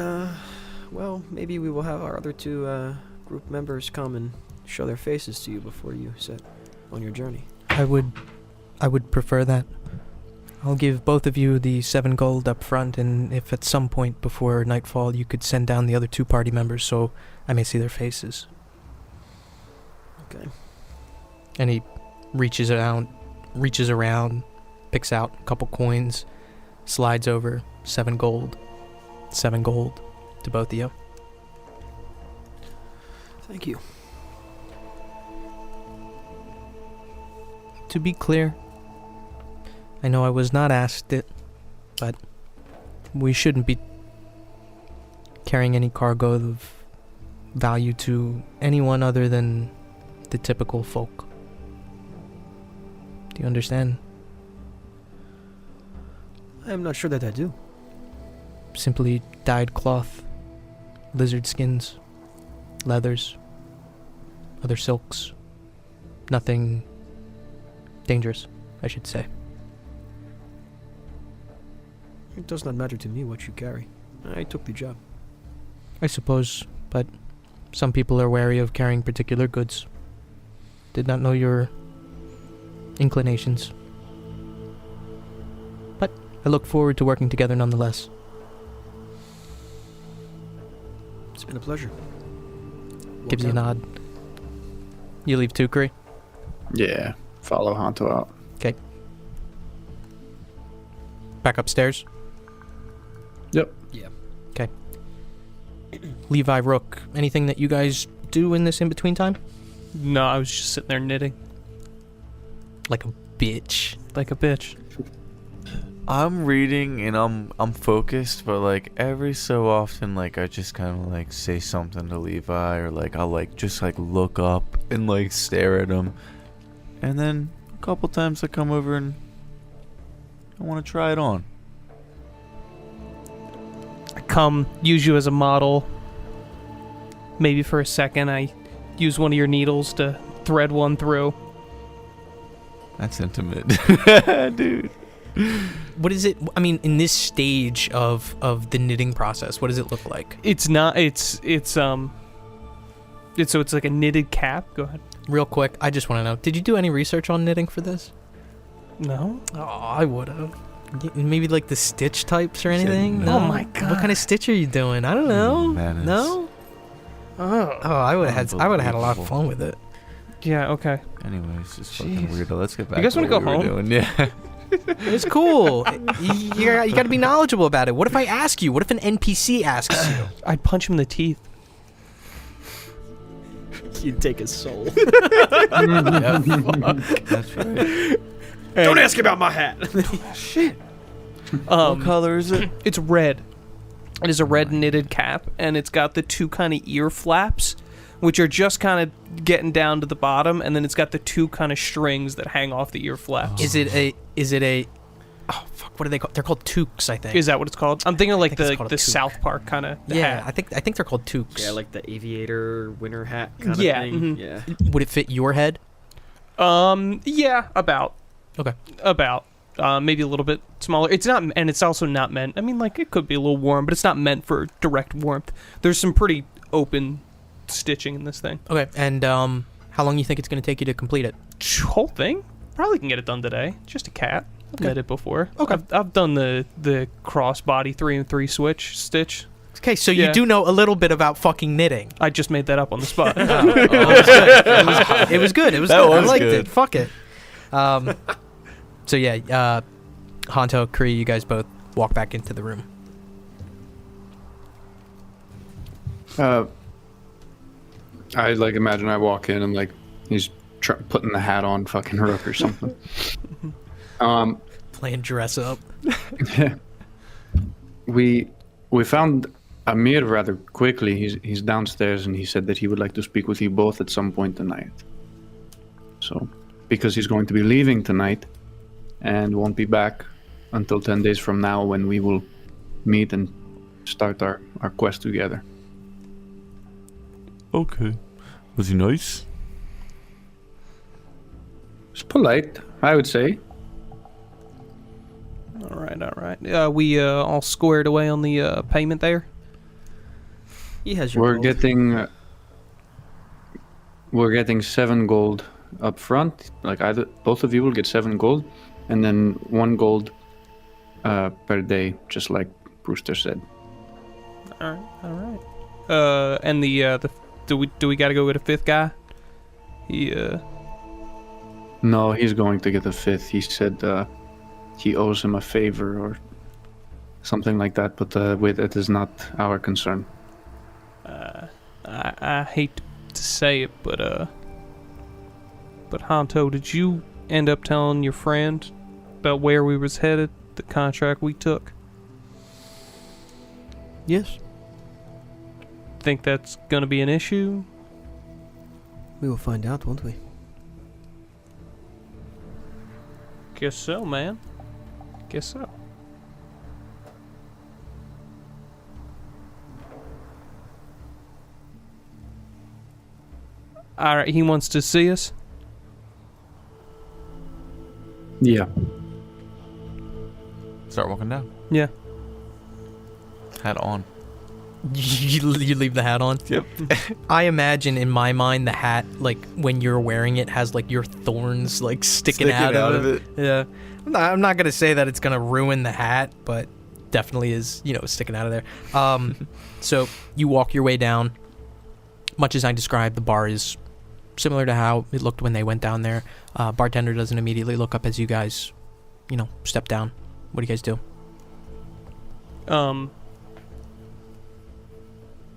[SPEAKER 6] well, maybe we will have our other 2 group members come and show their faces to you before you set on your journey.
[SPEAKER 2] I would prefer that. I'll give both of you the 7 gold up front, and if at some point before nightfall you could send down the other 2 party members so I may see their faces.
[SPEAKER 6] Okay.
[SPEAKER 2] And he reaches around, picks out a couple coins, slides over 7 gold to both of you.
[SPEAKER 6] Thank you.
[SPEAKER 2] To be clear, I know I was not asked it, but we shouldn't be carrying any cargo of value to anyone other than the typical folk. Do you understand?
[SPEAKER 6] I am not sure that I do.
[SPEAKER 2] Simply dyed cloth, lizard skins, leathers, other silks. Nothing dangerous, I should say.
[SPEAKER 6] It does not matter to me what you carry. I took the job.
[SPEAKER 2] I suppose, but some people are wary of carrying particular goods. Did not know your inclinations. But I look forward to working together nonetheless.
[SPEAKER 6] It's been a pleasure.
[SPEAKER 2] Gives you a
[SPEAKER 6] Walk out.
[SPEAKER 2] nod. You leave too, Kree?
[SPEAKER 4] Yeah. Follow Honto out.
[SPEAKER 2] Okay. Back upstairs?
[SPEAKER 4] Yep.
[SPEAKER 6] Yeah.
[SPEAKER 2] Okay. Levi, Rook, anything that you guys do in this in-between time?
[SPEAKER 5] No, I was just sitting there knitting
[SPEAKER 2] Like a bitch.
[SPEAKER 5] like a bitch.
[SPEAKER 3] I'm reading and I'm focused, but like every so often, like I just kind of like say something to Levi, or like I'll like just like look up and like stare at him, and then a couple times I come over and I want to try it on.
[SPEAKER 5] I come, use you as a model. Maybe for a second, I use one of your needles to thread one through.
[SPEAKER 3] That's intimate, dude.
[SPEAKER 2] What is it? I mean, in this stage of the knitting process, what does it look like?
[SPEAKER 5] It's not. It's so it's like a knitted cap. Go ahead.
[SPEAKER 2] Real quick, I just want to know, did you do any research on knitting for this?
[SPEAKER 5] No.
[SPEAKER 2] Oh, I would have. Maybe like the stitch types or anything?
[SPEAKER 3] no.
[SPEAKER 5] Oh my God.
[SPEAKER 2] What kind of stitch are you doing? I don't know.
[SPEAKER 3] Madness.
[SPEAKER 2] No?
[SPEAKER 5] Oh.
[SPEAKER 2] I would have had a lot of fun with it.
[SPEAKER 5] Yeah. Okay.
[SPEAKER 3] Anyways, just fucking
[SPEAKER 5] Jeez.
[SPEAKER 3] weirdo. Let's get back.
[SPEAKER 5] You guys
[SPEAKER 3] to
[SPEAKER 5] wanna
[SPEAKER 3] what
[SPEAKER 5] go
[SPEAKER 3] we were
[SPEAKER 5] home?
[SPEAKER 3] doing. Yeah.
[SPEAKER 2] It's cool. You got to be knowledgeable about it. What if I ask you? What if an NPC asks you?
[SPEAKER 5] I'd punch him in the teeth.
[SPEAKER 6] You'd take his soul.
[SPEAKER 3] That's right.
[SPEAKER 6] Don't ask about my hat.
[SPEAKER 3] What color is it?
[SPEAKER 5] It's red. It is a red knitted cap, and it's got the two kind of ear flaps, which are just kind of getting down to the bottom, and then it's got the two kind of strings that hang off the ear flaps.
[SPEAKER 2] Is it a oh fuck, what are they called? They're called toques, I think.
[SPEAKER 5] Is that what it's called? I'm thinking of like
[SPEAKER 2] I think it's
[SPEAKER 5] the
[SPEAKER 2] called a toque.
[SPEAKER 5] South Park kind of
[SPEAKER 2] Yeah,
[SPEAKER 5] hat.
[SPEAKER 2] I think they're called toques.
[SPEAKER 6] Yeah, like the aviator winter hat kind
[SPEAKER 5] Yeah,
[SPEAKER 6] of thing.
[SPEAKER 5] mhm.
[SPEAKER 6] Yeah.
[SPEAKER 2] Would it fit your head?
[SPEAKER 5] Yeah, about.
[SPEAKER 2] Okay.
[SPEAKER 5] About. Maybe a little bit smaller. It's not, and it's also not meant. I mean, like it could be a little warm, but it's not meant for direct warmth. There's some pretty open stitching in this thing.
[SPEAKER 2] Okay. And how long you think it's going to take you to complete it?
[SPEAKER 5] Whole thing probably can get it done today. Just a cat. I've
[SPEAKER 2] Okay.
[SPEAKER 5] knit it before.
[SPEAKER 2] Okay.
[SPEAKER 5] I've done the cross body 3 and 3 switch stitch.
[SPEAKER 2] Okay, so
[SPEAKER 5] Yeah.
[SPEAKER 2] you do know a little bit about fucking knitting.
[SPEAKER 5] I just made that up on the spot.
[SPEAKER 2] It was good. It was
[SPEAKER 3] That
[SPEAKER 2] good. I
[SPEAKER 3] was
[SPEAKER 2] liked
[SPEAKER 3] good.
[SPEAKER 2] it. Fuck it. So yeah, Honto, Kree, you guys both walk back into the room.
[SPEAKER 4] I like imagine I walk in and like he's putting the hat on fucking Rook or something.
[SPEAKER 2] Playing dress up.
[SPEAKER 4] We found Amir rather quickly. He's downstairs and he said that he would like to speak with you both at some point tonight. So, because he's going to be leaving tonight and won't be back until 10 days from now when we will meet and start our quest together.
[SPEAKER 3] Okay. Was he nice?
[SPEAKER 4] It's polite, I would say.
[SPEAKER 5] all right. We all squared away on the payment there.
[SPEAKER 6] He has your
[SPEAKER 4] We're
[SPEAKER 6] gold.
[SPEAKER 4] getting 7 gold up front. Like both of you will get 7 gold, and then 1 gold per day, just like Brewster said.
[SPEAKER 5] All right. And the do we got to go get a 5th guy?
[SPEAKER 4] No, he's going to get a 5th. He said he owes him a favor or something like that, but it is not our concern.
[SPEAKER 5] I hate to say it, but Honto, did you end up telling your friend about where we was headed, the contract we took?
[SPEAKER 6] Yes.
[SPEAKER 5] Think that's gonna be an issue?
[SPEAKER 6] We will find out, won't we?
[SPEAKER 5] Guess so, man. Guess so. All right, he wants to see us.
[SPEAKER 4] Yeah.
[SPEAKER 3] Start walking down.
[SPEAKER 5] Yeah.
[SPEAKER 3] Hat on.
[SPEAKER 2] You leave the hat on?
[SPEAKER 3] Yep.
[SPEAKER 2] I imagine in my mind the hat, like when you're wearing it, has like your thorns like sticking out of it. Yeah. I'm not gonna say that it's gonna ruin the hat, but definitely is, sticking out of there. So you walk your way down. Much as I described, the bar is similar to how it looked when they went down there. Bartender doesn't immediately look up as you guys, step down. What do you guys do?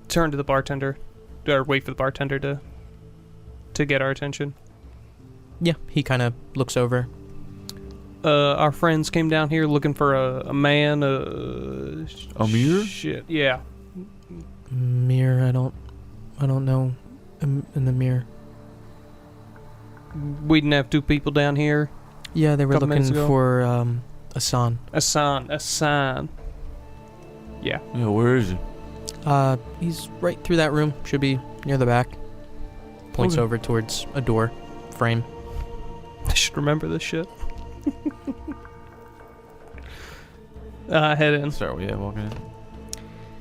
[SPEAKER 5] Turn to the bartender, or wait for the bartender to get our attention.
[SPEAKER 2] Yeah, he kind of looks over.
[SPEAKER 5] Our friends came down here looking for a man.
[SPEAKER 3] Amir?
[SPEAKER 5] Shit, yeah.
[SPEAKER 2] Mirror, I don't know. In the mirror.
[SPEAKER 5] We didn't have two people down here.
[SPEAKER 2] Yeah, they were
[SPEAKER 5] Couple minutes
[SPEAKER 2] looking
[SPEAKER 5] ago.
[SPEAKER 2] for Asan.
[SPEAKER 5] Asan. Yeah.
[SPEAKER 3] Yeah, where is he?
[SPEAKER 2] He's right through that room. Should be near the back. Points
[SPEAKER 5] Okay.
[SPEAKER 2] over towards a door frame.
[SPEAKER 5] I should remember this shit. Head in.
[SPEAKER 3] Start walking in.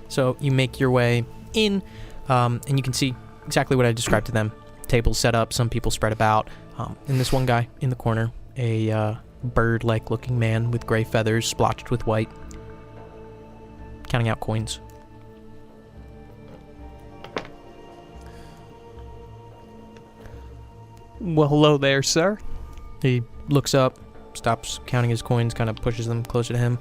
[SPEAKER 2] So you make your way in, and you can see exactly what I described to them. Tables set up, some people spread about, and this one guy in the corner, a bird-like looking man with gray feathers splotched with white, counting out coins.
[SPEAKER 5] Well, hello there, sir.
[SPEAKER 2] He looks up, stops counting his coins, kind of pushes them closer to him.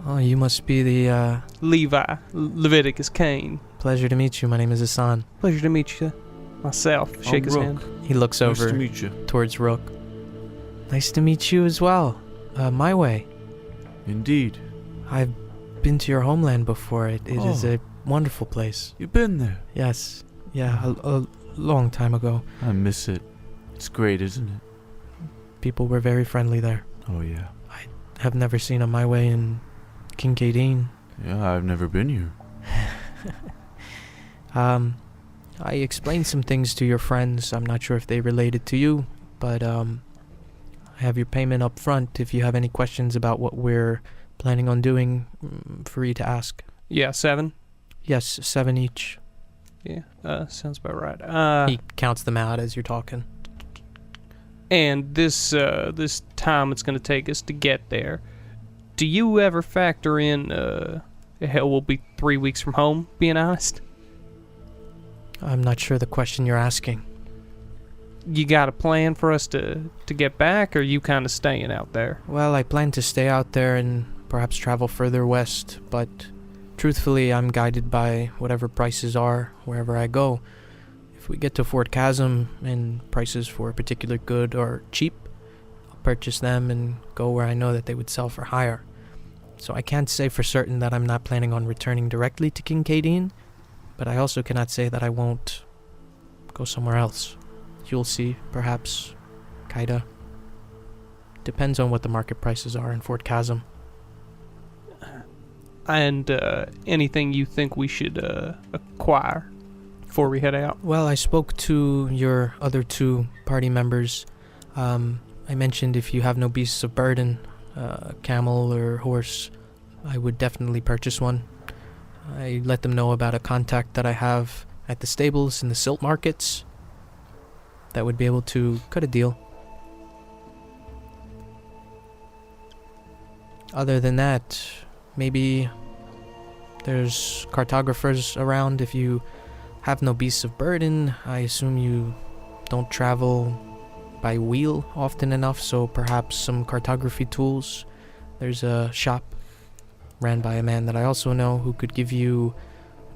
[SPEAKER 2] Oh, you must be the,
[SPEAKER 5] Levi. Leviticus Kane.
[SPEAKER 2] pleasure to meet you. My name is Hassan.
[SPEAKER 5] Pleasure to meet you. Myself. Shake his
[SPEAKER 3] Rook.
[SPEAKER 5] hand.
[SPEAKER 2] He looks
[SPEAKER 3] Nice
[SPEAKER 2] over
[SPEAKER 3] to meet you.
[SPEAKER 2] towards Rook. Nice to meet you as well. My way.
[SPEAKER 3] Indeed.
[SPEAKER 2] I've been to your homeland before. It is
[SPEAKER 3] Oh.
[SPEAKER 2] a wonderful place.
[SPEAKER 3] You've been there.
[SPEAKER 2] Yes. Yeah, a long time ago.
[SPEAKER 3] I miss it. It's great, isn't it?
[SPEAKER 2] People were very friendly there.
[SPEAKER 3] Oh, yeah.
[SPEAKER 2] Have never seen a My Way in Kincaidine.
[SPEAKER 3] Yeah, I've never been here.
[SPEAKER 2] I explained some things to your friends. I'm not sure if they related to you, but I have your payment up front. If you have any questions about what we're planning on doing, free to ask.
[SPEAKER 5] Yeah, 7.
[SPEAKER 2] Yes, 7 each.
[SPEAKER 5] Yeah, sounds about right.
[SPEAKER 2] He counts them out as you're talking.
[SPEAKER 5] And this time it's going to take us to get there. Do you ever factor in, hell, we'll be 3 weeks from home, being honest?
[SPEAKER 2] I'm not sure the question you're asking.
[SPEAKER 5] You got a plan for us to get back, or you kind of staying out there?
[SPEAKER 2] Well, I plan to stay out there and perhaps travel further west, but truthfully, I'm guided by whatever prices are wherever I go. If we get to Fort Chasm and prices for a particular good are cheap, I'll purchase them and go where I know that they would sell for higher. So I can't say for certain that I'm not planning on returning directly to Kincaidine, but I also cannot say that I won't go somewhere else. You'll see, perhaps, kinda. Depends on what the market prices are in Fort Chasm.
[SPEAKER 5] And anything you think we should acquire before we head out?
[SPEAKER 2] Well, I spoke to your other 2 party members. I mentioned if you have no beasts of burden, camel or horse, I would definitely purchase one. I let them know about a contact that I have at the stables in the silt markets that would be able to cut a deal. Other than that, maybe there's cartographers around. If you have no beasts of burden, I assume you don't travel by wheel often enough, so perhaps some cartography tools. There's a shop ran by a man that I also know who could give you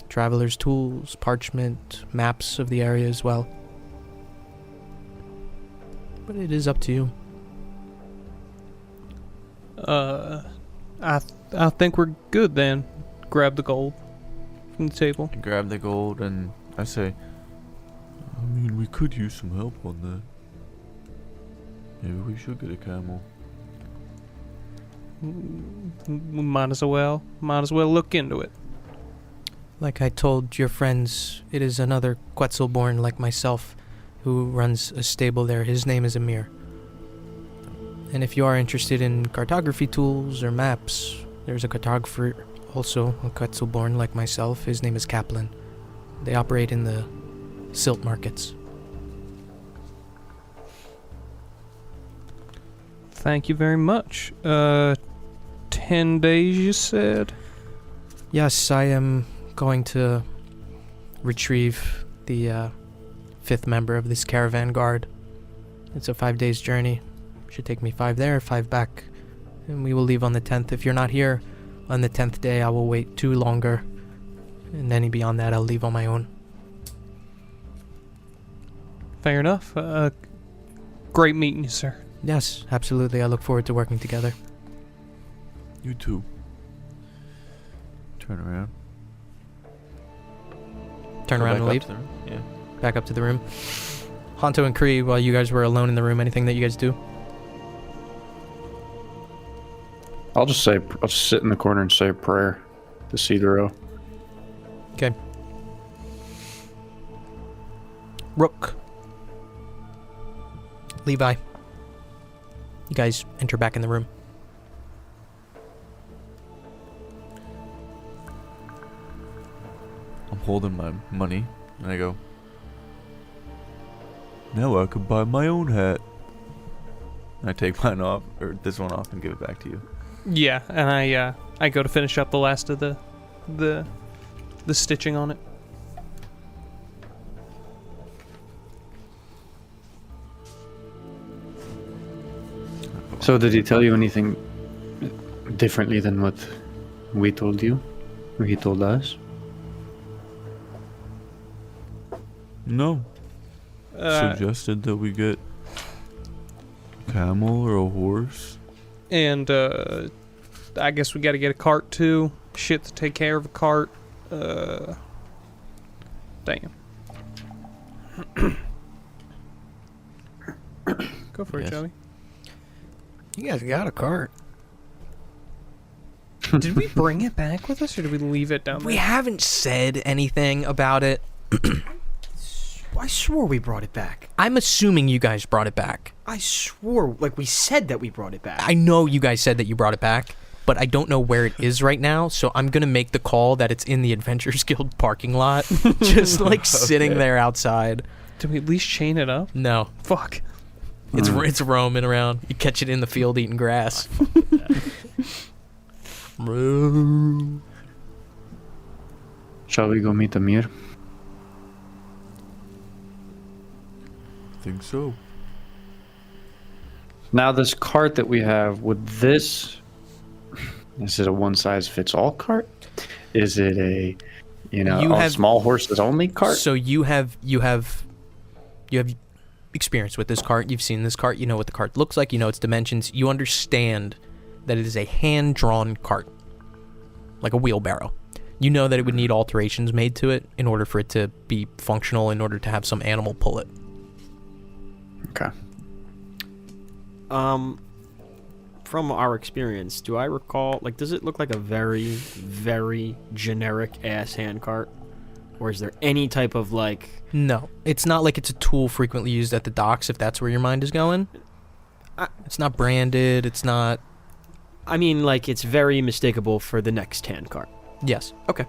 [SPEAKER 2] traveler's tools, parchment, maps of the area as well. But it is up to you.
[SPEAKER 5] I think we're good then. Grab the gold from the table.
[SPEAKER 3] I grab the gold and I say, I mean, we could use some help on that. Maybe we should get a camel.
[SPEAKER 5] We might as well look into it.
[SPEAKER 2] Like I told your friends, it is another Quetzal-born like myself who runs a stable there. His name is Amir. And if you are interested in cartography tools or maps, there's a cartographer also, a Quetzal-born like myself. His name is Kaplan. They operate in the silt markets.
[SPEAKER 5] Thank you very much. 10 days, you said?
[SPEAKER 2] Yes, I am going to retrieve the fifth member of this caravan guard. It's a 5 days journey. Should take me 5 there, 5 back. And we will leave on the 10th. If you're not here on the 10th day, I will wait 2 longer. And any beyond that, I'll leave on my own.
[SPEAKER 5] Fair enough. Great meeting you, sir.
[SPEAKER 2] Yes, absolutely. I look forward to working together.
[SPEAKER 3] You too. Turn around.
[SPEAKER 2] Turn
[SPEAKER 3] Go
[SPEAKER 2] around
[SPEAKER 3] back
[SPEAKER 2] and
[SPEAKER 3] up
[SPEAKER 2] leave.
[SPEAKER 3] to the room. Yeah.
[SPEAKER 2] Back up to the room. Honto and Kree, while you guys were alone in the room, anything that you guys do?
[SPEAKER 4] I'll just sit in the corner and say a prayer to Cedro.
[SPEAKER 2] Okay. Rook. Levi. You guys enter back in the room.
[SPEAKER 3] I'm holding my money, and I go, now I could buy my own hat. And I take mine off, or this one off, and give it back to you.
[SPEAKER 5] Yeah, and I go to finish up the last of the stitching on it.
[SPEAKER 4] So did he tell you anything differently than what we told you? Or he told us?
[SPEAKER 3] No. Suggested that we get a camel or a horse.
[SPEAKER 5] And I guess we got to get a cart too. Shit to take care of a cart. Damn. Go for it,
[SPEAKER 3] Yes.
[SPEAKER 5] Joey.
[SPEAKER 2] You guys got a cart.
[SPEAKER 5] Did we bring it back with us, or did we leave it down there?
[SPEAKER 2] We haven't said anything about it.
[SPEAKER 6] I swore we brought it back.
[SPEAKER 2] I'm assuming you guys brought it back.
[SPEAKER 6] I swore, like we said that we brought it back.
[SPEAKER 2] I know you guys said that you brought it back, but I don't know where it is right now, so I'm going to make the call that it's in the Adventures Guild parking lot, just like sitting there outside.
[SPEAKER 5] Did we at least chain it up?
[SPEAKER 2] No.
[SPEAKER 5] Fuck.
[SPEAKER 2] It's roaming around. You catch it in the field eating grass.
[SPEAKER 4] Shall we go meet Amir?
[SPEAKER 3] Think so.
[SPEAKER 4] Now this cart that we have, is it a one-size-fits-all cart? Is it a, small horses only cart?
[SPEAKER 2] So you have experience with this cart. You've seen this cart. You know what the cart looks like. You know its dimensions. You understand that it is a hand-drawn cart, like a wheelbarrow. You know that it would need alterations made to it in order for it to be functional, in order to have some animal pull it.
[SPEAKER 4] Okay.
[SPEAKER 6] From our experience, do I recall, like, does it look like a very, very generic ass handcart? Or is there any type of, like...
[SPEAKER 2] No, it's not like it's a tool frequently used at the docks, if that's where your mind is going. It's not branded, it's not...
[SPEAKER 6] I mean, like, it's very mistakable for the next handcart.
[SPEAKER 2] Yes.
[SPEAKER 6] Okay.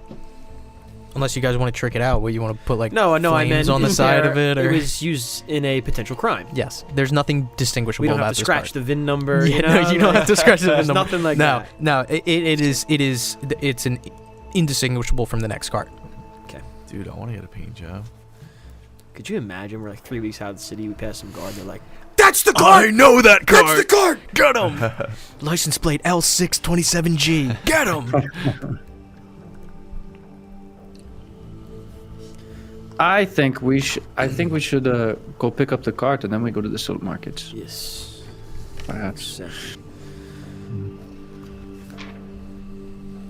[SPEAKER 2] Unless you guys want to trick it out, where you want to put, like,
[SPEAKER 6] No, I
[SPEAKER 2] flames
[SPEAKER 6] meant
[SPEAKER 2] on the side of it, or...
[SPEAKER 6] It was used in a potential crime.
[SPEAKER 2] Yes, there's nothing distinguishable
[SPEAKER 6] We don't
[SPEAKER 2] about
[SPEAKER 6] have to
[SPEAKER 2] this
[SPEAKER 6] scratch
[SPEAKER 2] cart.
[SPEAKER 6] the VIN number.
[SPEAKER 2] Yeah,
[SPEAKER 6] you know?
[SPEAKER 2] no, you don't have to scratch the VIN
[SPEAKER 6] There's
[SPEAKER 2] number.
[SPEAKER 6] nothing like that.
[SPEAKER 2] No, it's an indistinguishable from the next cart.
[SPEAKER 3] Dude, I want to get a paint job.
[SPEAKER 6] Could you imagine we're like 3 weeks out of the city, we pass some guard, they're like,
[SPEAKER 2] That's the cart!
[SPEAKER 3] I know that cart!
[SPEAKER 2] That's the cart! Get him! License plate L627G. Get him!
[SPEAKER 4] I think we should go pick up the cart and then we go to the silk markets.
[SPEAKER 6] yes.
[SPEAKER 4] Perhaps.
[SPEAKER 6] Exactly.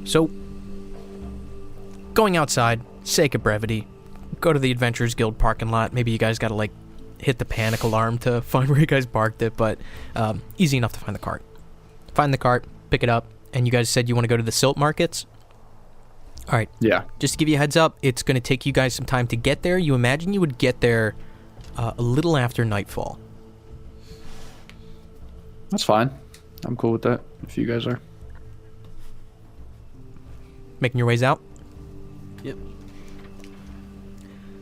[SPEAKER 2] So, going outside, sake of brevity, go to the Adventurers Guild parking lot. Maybe you guys gotta, like, hit the panic alarm to find where you guys parked it, but easy enough to find the cart. Find the cart, pick it up, and you guys said you want to go to the silt markets? Alright,
[SPEAKER 4] Yeah.
[SPEAKER 2] just to give you a heads up, it's going to take you guys some time to get there. You imagine you would get there a little after nightfall.
[SPEAKER 4] That's fine. I'm cool with that, if you guys are.
[SPEAKER 2] Making your ways out?
[SPEAKER 6] Yep.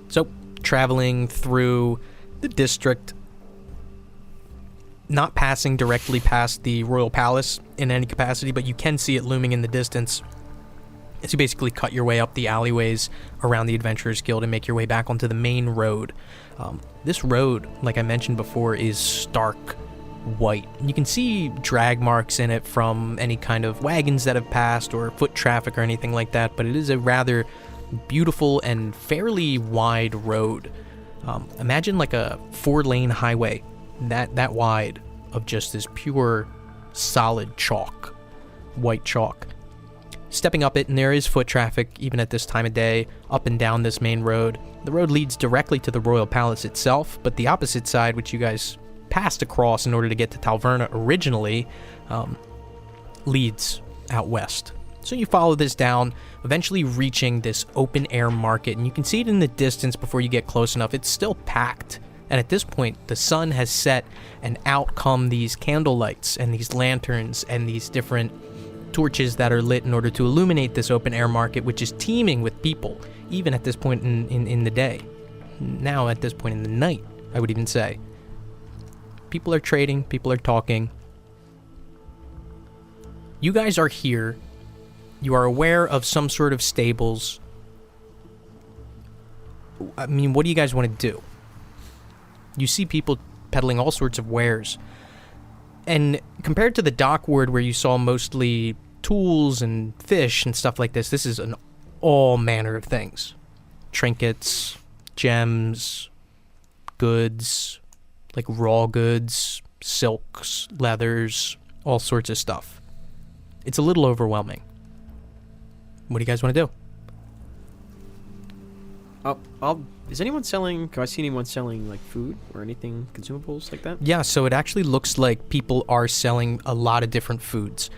[SPEAKER 2] So, traveling through the district, not passing directly past the royal palace in any capacity, but you can see it looming in the distance. So you basically cut your way up the alleyways around the Adventurers Guild and make your way back onto the main road. This road, like I mentioned before, is stark white. You can see drag marks in it from any kind of wagons that have passed or foot traffic or anything like that, but it is a rather beautiful and fairly wide road. Imagine like a 4-lane highway, that wide, of just this pure, solid chalk, white chalk. Stepping up it, and there is foot traffic, even at this time of day, up and down this main road. The road leads directly to the Royal Palace itself, but the opposite side, which you guys passed across in order to get to Talverna originally, leads out west. So you follow this down, eventually reaching this open-air market, and you can see it in the distance before you get close enough. It's still packed, and at this point, the sun has set, and out come these candle lights and these lanterns and these different torches that are lit in order to illuminate this open-air market, which is teeming with people, even at this point in the day. Now, at this point in the night, I would even say. People are trading, people are talking. You guys are here. You are aware of some sort of stables. I mean, what do you guys want to do? You see people peddling all sorts of wares. And compared to the dock ward where you saw mostly tools and fish and stuff like this is an all manner of things. Trinkets, gems, goods, like raw goods, silks, leathers, all sorts of stuff. It's a little overwhelming. What do you guys want to do?
[SPEAKER 6] Is anyone selling? Can I see anyone selling like food or anything, consumables like that?
[SPEAKER 2] Yeah, so it actually looks like people are selling a lot of different foods.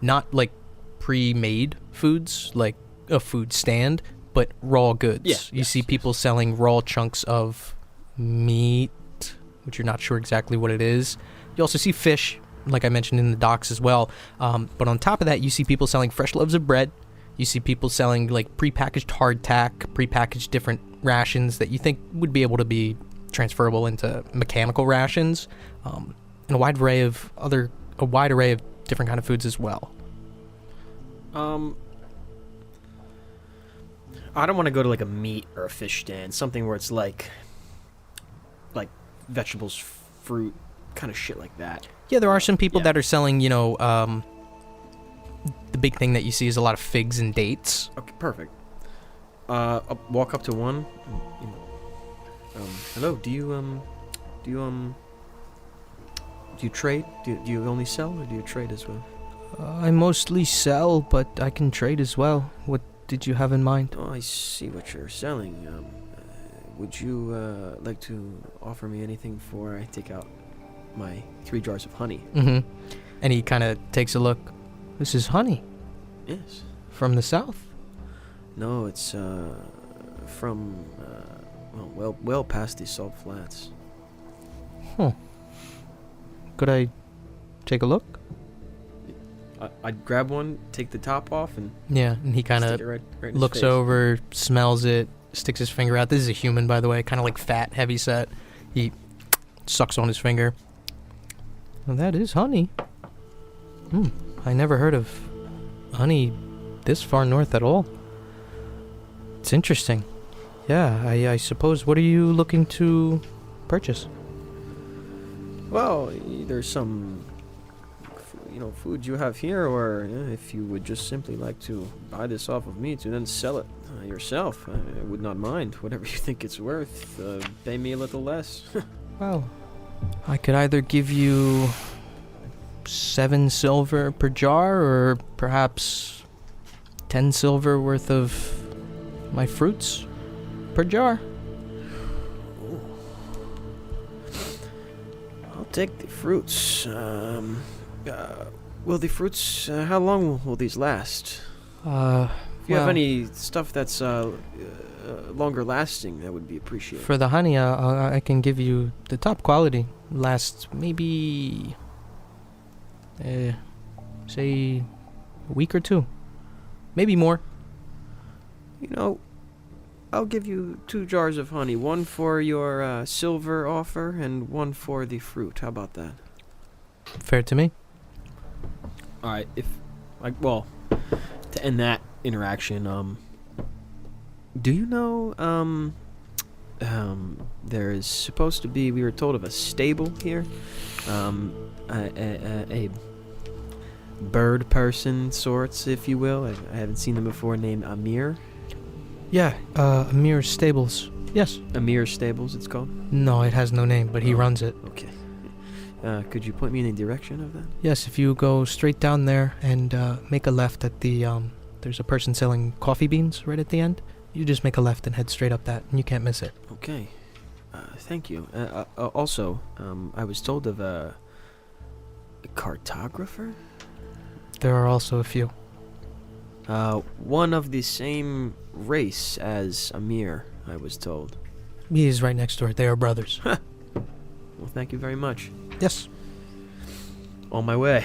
[SPEAKER 2] Not like pre-made foods, like a food stand, but raw goods.
[SPEAKER 6] Yeah,
[SPEAKER 2] you see people selling raw chunks of meat, which you're not sure exactly what it is. You also see fish, like I mentioned in the docks as well. But on top of that, you see people selling fresh loaves of bread. You see people selling like prepackaged hardtack, prepackaged different rations that you think would be able to be transferable into mechanical rations, and a wide array of different kind of foods as well.
[SPEAKER 6] I don't want to go to like a meat or a fish stand, something where it's like vegetables, fruit, kind of shit like that.
[SPEAKER 2] Yeah, there are some people that are selling, the big thing that you see is a lot of figs and dates.
[SPEAKER 6] Okay, perfect. I'll walk up to one. Hello. Do you trade? Do you only sell, or do you trade as well?
[SPEAKER 2] I mostly sell, but I can trade as well. What did you have in mind?
[SPEAKER 6] Oh, I see what you're selling. Would you like to offer me anything before I take out my 3 jars of honey?
[SPEAKER 2] Mm-hmm. And he kind of takes a look. This is honey.
[SPEAKER 6] Yes.
[SPEAKER 2] From the south?
[SPEAKER 6] No, it's from well past the salt flats.
[SPEAKER 2] Huh. Could I take a look?
[SPEAKER 6] I'd grab one, take the top off, and
[SPEAKER 2] yeah, and he kind of
[SPEAKER 6] right in his
[SPEAKER 2] looks
[SPEAKER 6] face.
[SPEAKER 2] over, smells it, sticks his finger out. This is a human, by the way, kind of like fat, heavy set. He sucks on his finger. Well, that is honey. I never heard of honey this far north at all. It's interesting. Yeah, I suppose. What are you looking to purchase?
[SPEAKER 6] Well, either some food you have here, or if you would just simply like to buy this off of me to then sell it yourself, I would not mind. Whatever you think it's worth, pay me a little less.
[SPEAKER 2] Well, I could either give you 7 silver per jar, or perhaps 10 silver worth of my fruits per jar.
[SPEAKER 6] I'll take the fruits. Will the fruits, how long will these last? If you have any stuff that's longer lasting, that would be appreciated.
[SPEAKER 2] For the honey, I can give you the top quality. Lasts maybe, say, a week or 2. Maybe more.
[SPEAKER 6] I'll give you 2 jars of honey. One for your silver offer, and one for the fruit. How about that?
[SPEAKER 2] Fair to me.
[SPEAKER 6] Alright, to to end that interaction, do you know, there is supposed to be, we were told of a stable here, a bird person sorts, if you will. I haven't seen them before, named Amir.
[SPEAKER 2] Yeah, Amir Stables. Yes.
[SPEAKER 6] Amir Stables, it's called?
[SPEAKER 2] No, it has no name, but he runs it.
[SPEAKER 6] Okay. Could you point me in the direction of that?
[SPEAKER 2] Yes, if you go straight down there and make a left at the, there's a person selling coffee beans right at the end. You just make a left and head straight up that, and you can't miss it.
[SPEAKER 6] Okay. Thank you. Also, I was told of a cartographer?
[SPEAKER 2] There are also a few.
[SPEAKER 6] One of the same race as Amir, I was told.
[SPEAKER 2] He is right next door. They are brothers.
[SPEAKER 6] Well, thank you very much.
[SPEAKER 2] Yes.
[SPEAKER 6] On my way.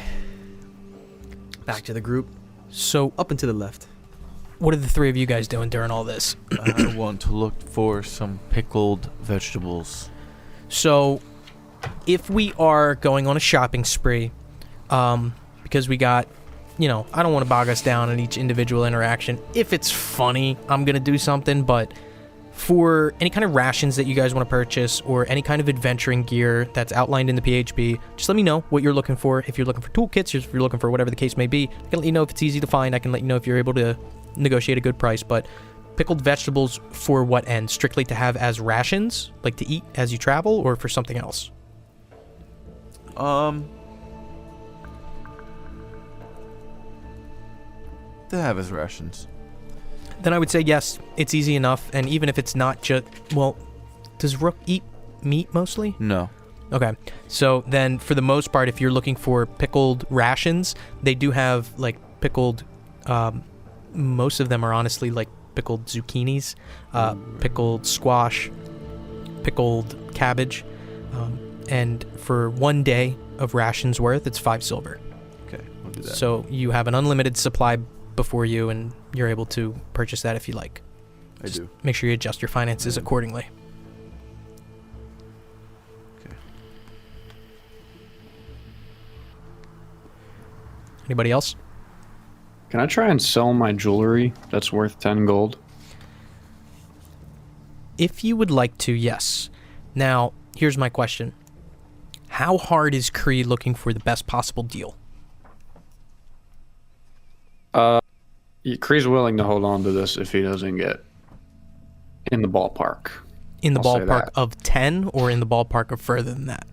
[SPEAKER 6] Back to the group.
[SPEAKER 2] So,
[SPEAKER 6] Up and to the left.
[SPEAKER 2] what are the three of you guys doing during all this?
[SPEAKER 3] I want to look for some pickled vegetables.
[SPEAKER 2] So, if we are going on a shopping spree, because we got, I don't want to bog us down in each individual interaction. If it's funny, I'm going to do something, but for any kind of rations that you guys want to purchase or any kind of adventuring gear that's outlined in the PHB, just let me know what you're looking for. If you're looking for toolkits, or if you're looking for whatever the case may be, I can let you know if it's easy to find. I can let you know if you're able to negotiate a good price, but pickled vegetables for what end? Strictly to have as rations, like to eat as you travel, or for something else?
[SPEAKER 3] To have as rations.
[SPEAKER 2] Then I would say yes, it's easy enough, and even if it's not just, well, does Rook eat meat mostly?
[SPEAKER 3] No.
[SPEAKER 2] Okay, so then for the most part, if you're looking for pickled rations, they do have like pickled, most of them are honestly like pickled zucchinis, pickled squash, pickled cabbage, and for 1 day of rations worth, it's 5 silver.
[SPEAKER 3] Okay, we'll do that.
[SPEAKER 2] So you have an unlimited supply before you, and you're able to purchase that if you like.
[SPEAKER 3] I do.
[SPEAKER 2] Make sure you adjust your finances accordingly.
[SPEAKER 3] Okay.
[SPEAKER 2] Anybody else?
[SPEAKER 4] Can I try and sell my jewelry that's worth 10 gold?
[SPEAKER 2] If you would like to, yes. Now, here's my question. How hard is Kree looking for the best possible deal?
[SPEAKER 4] Kree's willing to hold on to this if he doesn't get in the ballpark.
[SPEAKER 2] In the
[SPEAKER 4] I'll say
[SPEAKER 2] ballpark
[SPEAKER 4] that.
[SPEAKER 2] of 10 or in the ballpark of further than that?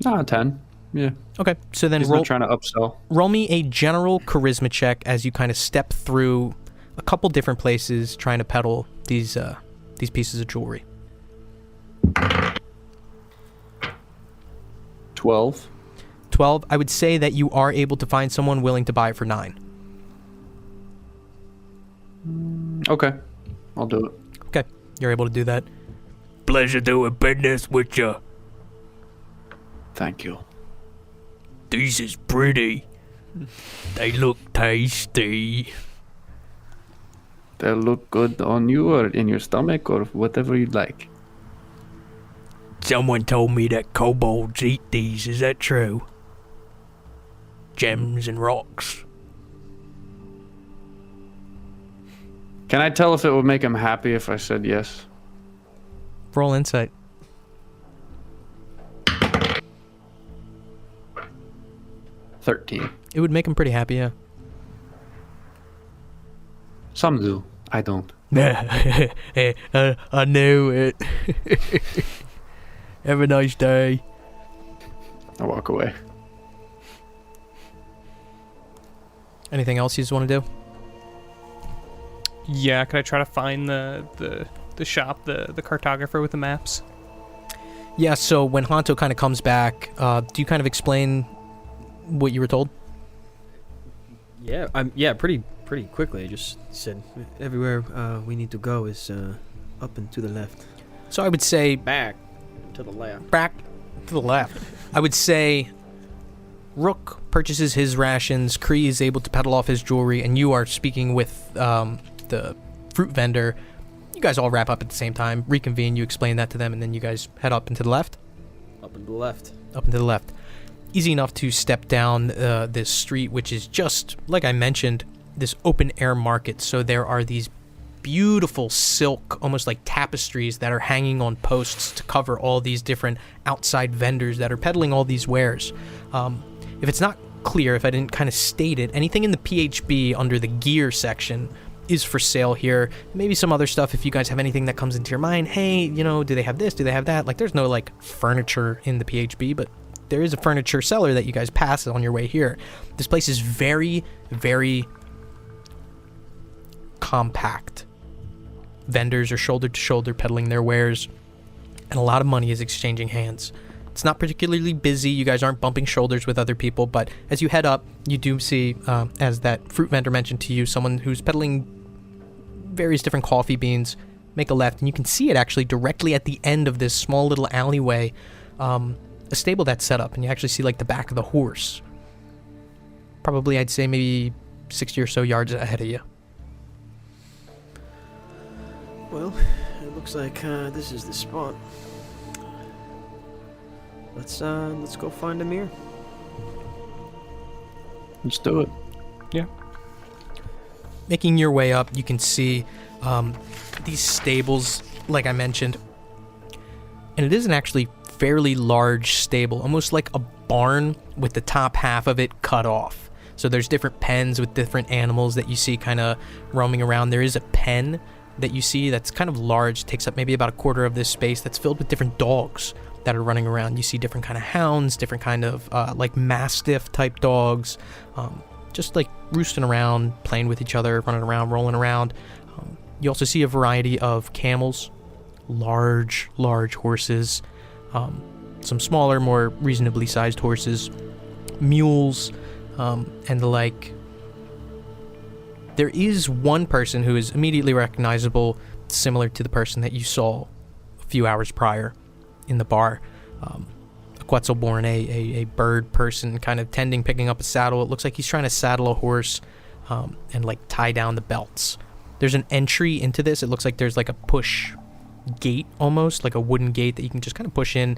[SPEAKER 4] Nah, 10. Yeah.
[SPEAKER 2] Okay, so then
[SPEAKER 4] He's not trying to upsell.
[SPEAKER 2] roll me a general charisma check as you kind of step through a couple different places trying to peddle these pieces of jewelry.
[SPEAKER 4] 12.
[SPEAKER 2] 12, I would say that you are able to find someone willing to buy it for 9.
[SPEAKER 4] Okay. I'll do it.
[SPEAKER 2] Okay, you're able to do that.
[SPEAKER 7] Pleasure doing business with you.
[SPEAKER 4] Thank you.
[SPEAKER 7] This is pretty. They look tasty.
[SPEAKER 4] They'll look good on you or in your stomach or whatever you'd like.
[SPEAKER 7] Someone told me that kobolds eat these. Is that true? Gems and rocks.
[SPEAKER 4] Can I tell if it would make him happy if I said yes?
[SPEAKER 2] Roll insight.
[SPEAKER 4] 13.
[SPEAKER 2] It would make him pretty happy, yeah.
[SPEAKER 4] Some do. I don't.
[SPEAKER 7] I knew it. Have a nice day.
[SPEAKER 4] I walk away.
[SPEAKER 2] Anything else you just want to do?
[SPEAKER 5] Yeah, can I try to find the shop, the cartographer with the maps?
[SPEAKER 2] Yeah, so when Hanto kind of comes back, do you kind of explain what you were told?
[SPEAKER 6] Yeah, pretty quickly. I just said everywhere we need to go is up and to the left.
[SPEAKER 2] So I would say
[SPEAKER 6] Back to the left.
[SPEAKER 2] back to the left. I would say Rook purchases his rations, Kree is able to peddle off his jewelry, and you are speaking with the fruit vendor. You guys all wrap up at the same time, reconvene, you explain that to them, and then you guys head up and to the left?
[SPEAKER 6] Up and to the left.
[SPEAKER 2] Up and to the left. Easy enough to step down this street, which is just, like I mentioned, this open air market. So there are these beautiful silk, almost like tapestries, that are hanging on posts to cover all these different outside vendors that are peddling all these wares. If it's not clear, if I didn't kind of state it, anything in the PHB under the gear section is for sale here. Maybe some other stuff if you guys have anything that comes into your mind. Hey, you know, do they have this? Do they have that? Like, there's no like furniture in the PHB, but there is a furniture seller that you guys pass on your way here. This place is very, very compact. Vendors are shoulder to shoulder peddling their wares, and a lot of money is exchanging hands. It's not particularly busy. You guys aren't bumping shoulders with other people, but as you head up, you do see, as that fruit vendor mentioned to you, someone who's peddling various different coffee beans. Make a left, and you can see it actually directly at the end of this small little alleyway, a stable that's set up, and you actually see like the back of the horse. Probably, I'd say maybe 60 or so yards ahead of you.
[SPEAKER 6] Well, it looks like this is the spot. Let's go find Amir.
[SPEAKER 4] Let's do it.
[SPEAKER 2] Making your way up, you can see these stables, like I mentioned. And it is an actually fairly large stable, almost like a barn with the top half of it cut off. So there's different pens with different animals that you see kind of roaming around. There is a pen that you see that's kind of large, takes up maybe about a quarter of this space, that's filled with different dogs that are running around. You see different kind of hounds, different kind of like mastiff type dogs, just like roosting around, playing with each other, running around, rolling around. You also see a variety of camels, large horses, some smaller, more reasonably sized horses, mules, and the like. There is one person who is immediately recognizable, similar to the person that you saw a few hours prior in the bar. A Quetzalborn, a bird person, kind of picking up a saddle. It looks like he's trying to saddle a horse and like tie down the belts. There's an entry into this. It looks like there's like a push gate, almost like a wooden gate that you can just kind of push in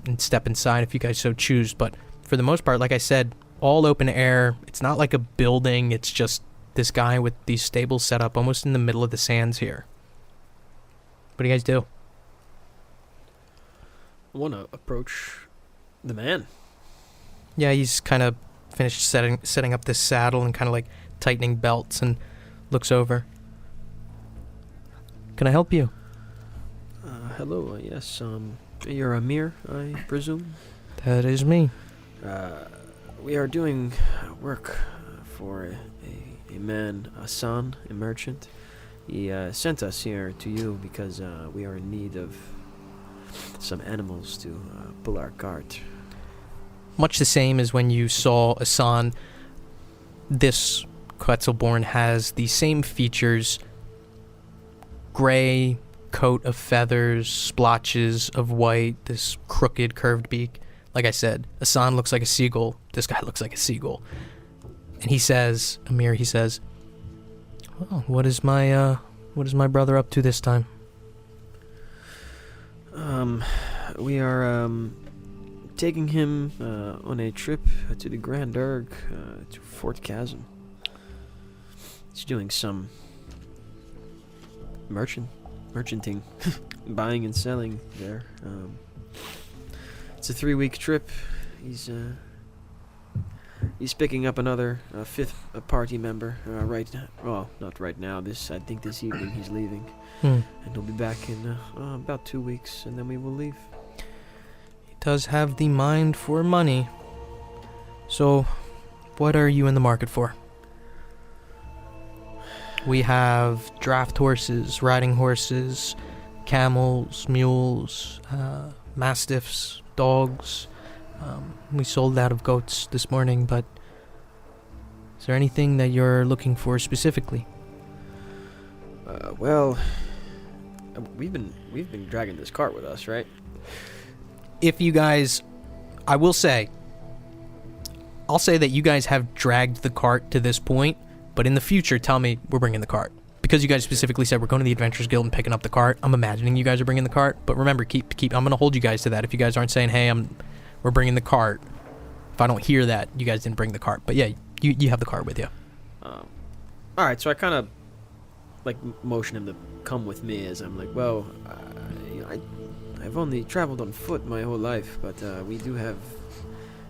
[SPEAKER 2] and step inside if you guys so choose. But for the most part, like I said, all open air. It's not like a building. It's just this guy with these stables set up almost in the middle of the sands here. What do you guys do?
[SPEAKER 6] I want to approach the man.
[SPEAKER 2] Yeah, he's kind of finished setting up this saddle and kind of like tightening belts and looks over. Can I help you?
[SPEAKER 6] Hello, yes, you're Amir, I presume?
[SPEAKER 2] That is me.
[SPEAKER 6] We are doing work for a man, Hassan, a merchant. He sent us here to you because we are in need of some animals to pull our cart.
[SPEAKER 2] Much the same as when you saw Hassan, this Quetzalborn has the same features. Gray coat of feathers, splotches of white, this crooked, curved beak. Like I said, Hassan looks like a seagull. This guy looks like a seagull. And he says, Amir, he says, well, what is my brother up to this time?
[SPEAKER 6] We are taking him on a trip to the Grand Erg, to Fort Chasm. He's doing some merchanting, buying and selling there. It's a 3-week trip. He's picking up another fifth party member right now. Well, not right now. I think this evening he's leaving. And he'll be back in about 2 weeks, and then we will leave.
[SPEAKER 2] He does have the mind for money. So, what are you in the market for? We have draft horses, riding horses, camels, mules, mastiffs, dogs. We sold out of goats this morning, but is there anything that you're looking for specifically?
[SPEAKER 6] Well, we've been dragging this cart with us, right?
[SPEAKER 2] If you guys, I'll say that you guys have dragged the cart to this point, but in the future, tell me we're bringing the cart. Because you guys specifically said we're going to the Adventurers Guild and picking up the cart, I'm imagining you guys are bringing the cart. But remember, keep. I'm going to hold you guys to that. If you guys aren't saying, hey, we're bringing the cart. If I don't hear that, you guys didn't bring the cart. But yeah, you have the cart with you.
[SPEAKER 6] All right, so I kind of like motion him to come with me as I'm like, well, I've only traveled on foot my whole life, but we do have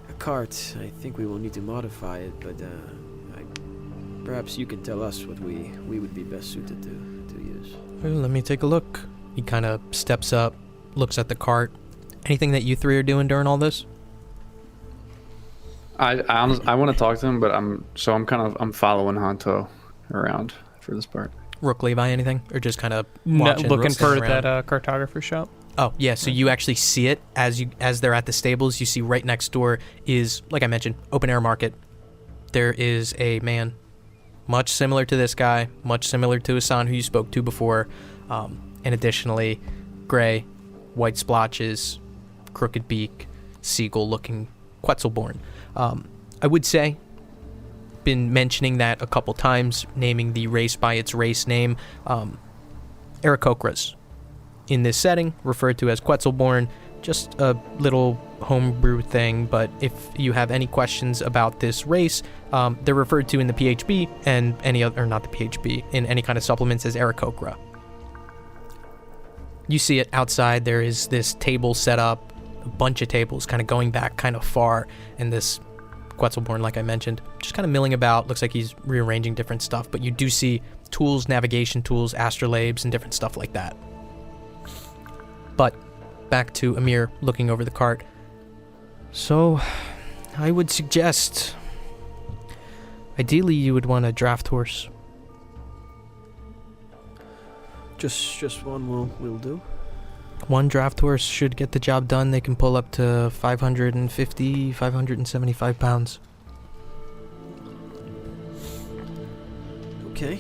[SPEAKER 6] a cart. I think we will need to modify it, but perhaps you can tell us what we would be best suited to use.
[SPEAKER 2] Well, let me take a look. He kind of steps up, looks at the cart. Anything that you three are doing during all this?
[SPEAKER 4] I want to talk to him, but I'm following Hanto around for this part.
[SPEAKER 2] Rook Levi, anything? Or just kind of
[SPEAKER 5] Looking for that cartographer shop.
[SPEAKER 2] Oh, yeah, so you actually see it as they're at the stables. You see right next door is, like I mentioned, open air market. There is a man, much similar to this guy, much similar to Hassan, who you spoke to before, and additionally, gray, white splotches, crooked beak, seagull-looking Quetzalborn. I would say, been mentioning that a couple times, naming the race by its race name, Aarakocras. In this setting, referred to as Quetzalborn, just a little homebrew thing, but if you have any questions about this race, they're referred to in the PHB and any other, or not the PHB, in any kind of supplements as Aarakocra. You see it outside, there is this table set up, a bunch of tables kind of going back kind of far, and this Quetzalborn, like I mentioned, just kind of milling about, looks like he's rearranging different stuff, but you do see tools, navigation tools, astrolabes, and different stuff like that. But back to Amir looking over the cart. So, I would suggest, ideally you would want a draft horse.
[SPEAKER 6] Just one will do.
[SPEAKER 2] One draft horse should get the job done. They can pull up to 550, 575 pounds.
[SPEAKER 6] Okay.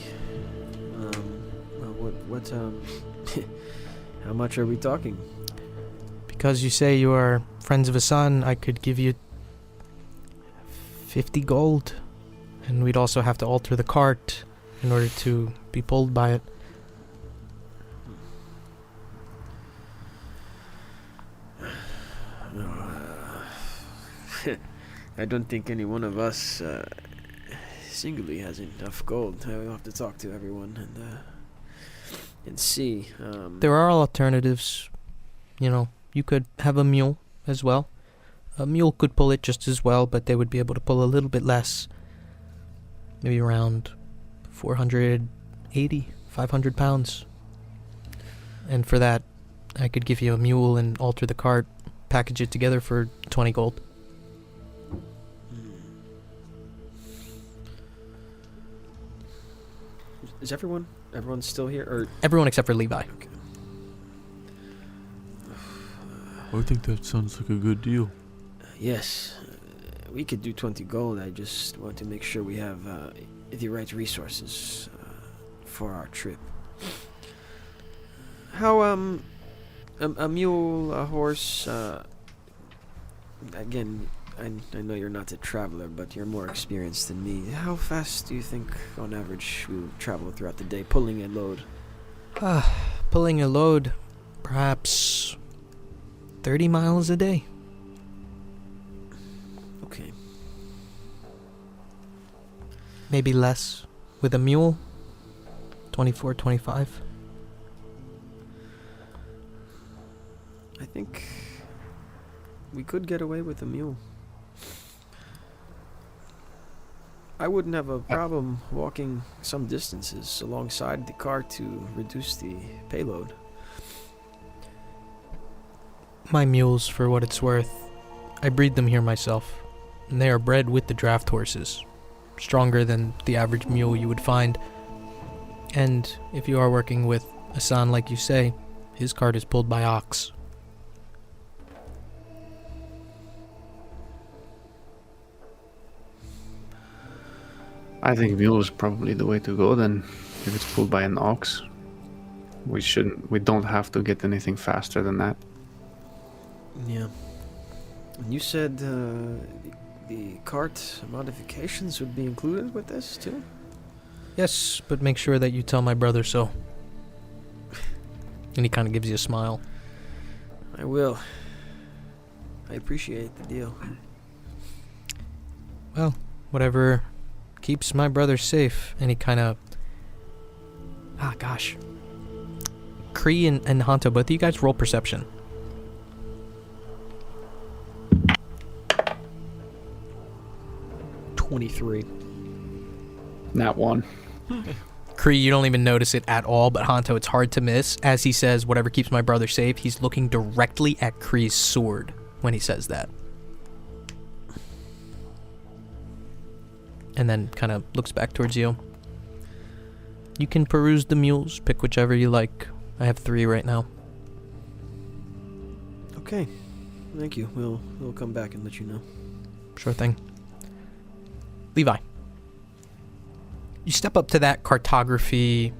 [SPEAKER 6] How much are we talking?
[SPEAKER 2] Because you say you are friends of Hassan, I could give you 50 gold. And we'd also have to alter the cart in order to be pulled by it.
[SPEAKER 6] I don't think any one of us singly has enough gold. We'll have to talk to everyone and see.
[SPEAKER 2] There are alternatives. You know, you could have a mule as well. A mule could pull it just as well, but they would be able to pull a little bit less. Maybe around 480, 500 pounds. And for that, I could give you a mule and alter the cart, package it together for 20 gold.
[SPEAKER 6] Is everyone still here? Or
[SPEAKER 2] Everyone except for Levi.
[SPEAKER 6] okay.
[SPEAKER 3] I think that sounds like a good deal.
[SPEAKER 6] Yes, we could do 20 gold. I just want to make sure we have the right resources for our trip. How a mule, a horse. Again, I know you're not a traveler, but you're more experienced than me. How fast do you think, on average, we'll travel throughout the day, pulling a load?
[SPEAKER 2] Pulling a load, perhaps 30 miles a day.
[SPEAKER 6] Okay.
[SPEAKER 2] Maybe less. With a mule, 24, 25.
[SPEAKER 6] I think we could get away with a mule. I wouldn't have a problem walking some distances alongside the car to reduce the payload.
[SPEAKER 2] My mules, for what it's worth, I breed them here myself, and they are bred with the draft horses. Stronger than the average mule you would find. And if you are working with Hassan like you say, his cart is pulled by ox.
[SPEAKER 4] I think mule is probably the way to go then. If it's pulled by an ox, we don't have to get anything faster than that.
[SPEAKER 6] Yeah. And you said the cart modifications would be included with this too?
[SPEAKER 2] Yes, but make sure that you tell my brother so. And he kind of gives you a smile.
[SPEAKER 6] I will. I appreciate the deal.
[SPEAKER 2] Well, whatever keeps my brother safe. And he kind of... Ah, gosh. Kree and Hanto, both of you guys roll perception.
[SPEAKER 4] Nat 1.
[SPEAKER 2] Kree, you don't even notice it at all, but Hanto, it's hard to miss. As he says, whatever keeps my brother safe, he's looking directly at Kree's sword when he says that. And then kind of looks back towards you. You can peruse the mules, pick whichever you like. I have 3 right now.
[SPEAKER 6] Okay. Thank you. We'll come back and let you know.
[SPEAKER 2] Sure thing. Levi. You step up to that cartography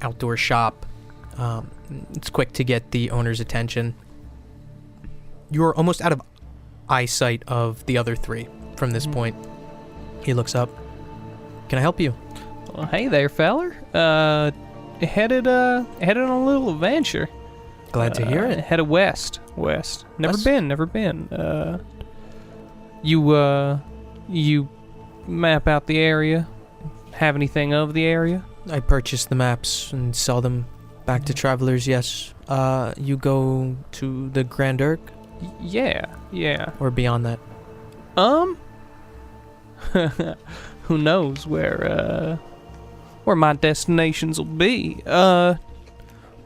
[SPEAKER 2] outdoor shop. It's quick to get the owner's attention. You're almost out of eyesight of the other 3 from this point. He looks up. Can I help you?
[SPEAKER 5] Well, hey there, feller. Headed on a little adventure.
[SPEAKER 2] Glad to hear it.
[SPEAKER 5] Headed west. Never
[SPEAKER 2] West?
[SPEAKER 5] been. You map out the area? Have anything of the area?
[SPEAKER 2] I purchase the maps and sell them back to travelers, yes. You go to the Grand Urk
[SPEAKER 5] Yeah.
[SPEAKER 2] or beyond that?
[SPEAKER 5] Who knows where my destinations will be. But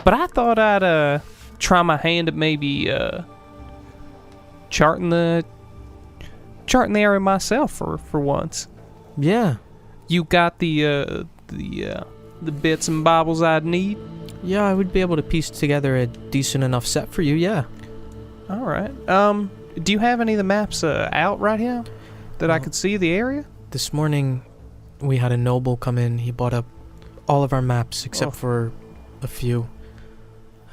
[SPEAKER 5] I thought I'd try my hand at maybe charting the area myself for once.
[SPEAKER 2] Yeah.
[SPEAKER 5] You got the bits and bobbles I'd need?
[SPEAKER 2] Yeah, I would be able to piece together a decent enough set for you, yeah.
[SPEAKER 5] All right. Do you have any of the maps out right here that I could see the area?
[SPEAKER 2] This morning, we had a noble come in. He bought up all of our maps except for a few.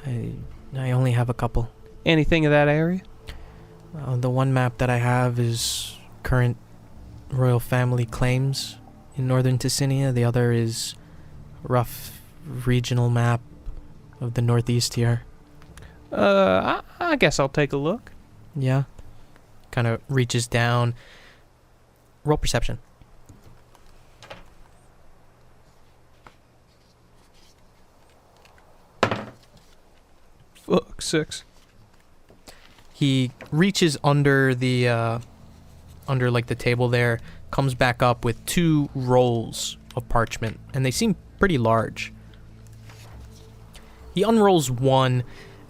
[SPEAKER 2] I only have a couple.
[SPEAKER 5] Anything of that area?
[SPEAKER 2] The one map that I have is current royal family claims in northern Ticenia. The other is a rough regional map of the northeast here.
[SPEAKER 5] I guess I'll take a look.
[SPEAKER 2] Yeah. Kind of reaches down. Roll perception.
[SPEAKER 5] Fuck, 6.
[SPEAKER 2] He reaches under the like the table there, comes back up with 2 rolls of parchment, and they seem pretty large. He unrolls one,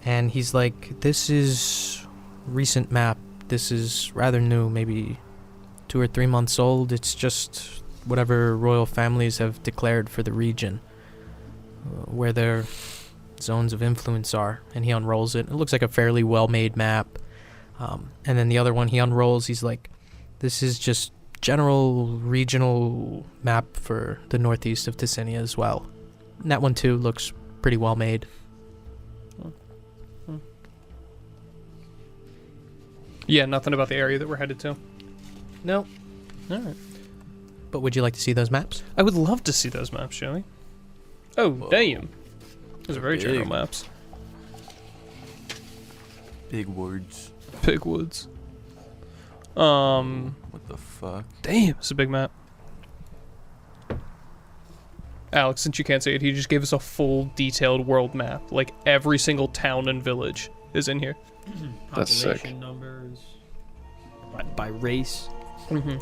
[SPEAKER 2] and he's like, "This is recent map. This is rather new, maybe 2 or 3 months old. It's just whatever royal families have declared for the region, where their zones of influence are." And he unrolls it. It looks like a fairly well-made map. And then the other one he unrolls, he's like, "This is just general regional map for the northeast of Ticenia as well." And that one too looks pretty well made.
[SPEAKER 5] Yeah, nothing about the area that we're headed to.
[SPEAKER 2] No.
[SPEAKER 5] All right.
[SPEAKER 2] But would you like to see those maps?
[SPEAKER 5] I would love to see those maps, Joey. Oh, damn. Those are very
[SPEAKER 3] Big.
[SPEAKER 5] general maps.
[SPEAKER 3] Big words.
[SPEAKER 5] Big woods.
[SPEAKER 3] What the fuck?
[SPEAKER 5] Damn, it's a big map. Alex, since you can't say it, he just gave us a full detailed world map. Like every single town and village is in here.
[SPEAKER 4] That's sick.
[SPEAKER 6] Population numbers. By race.
[SPEAKER 5] Mm-hmm.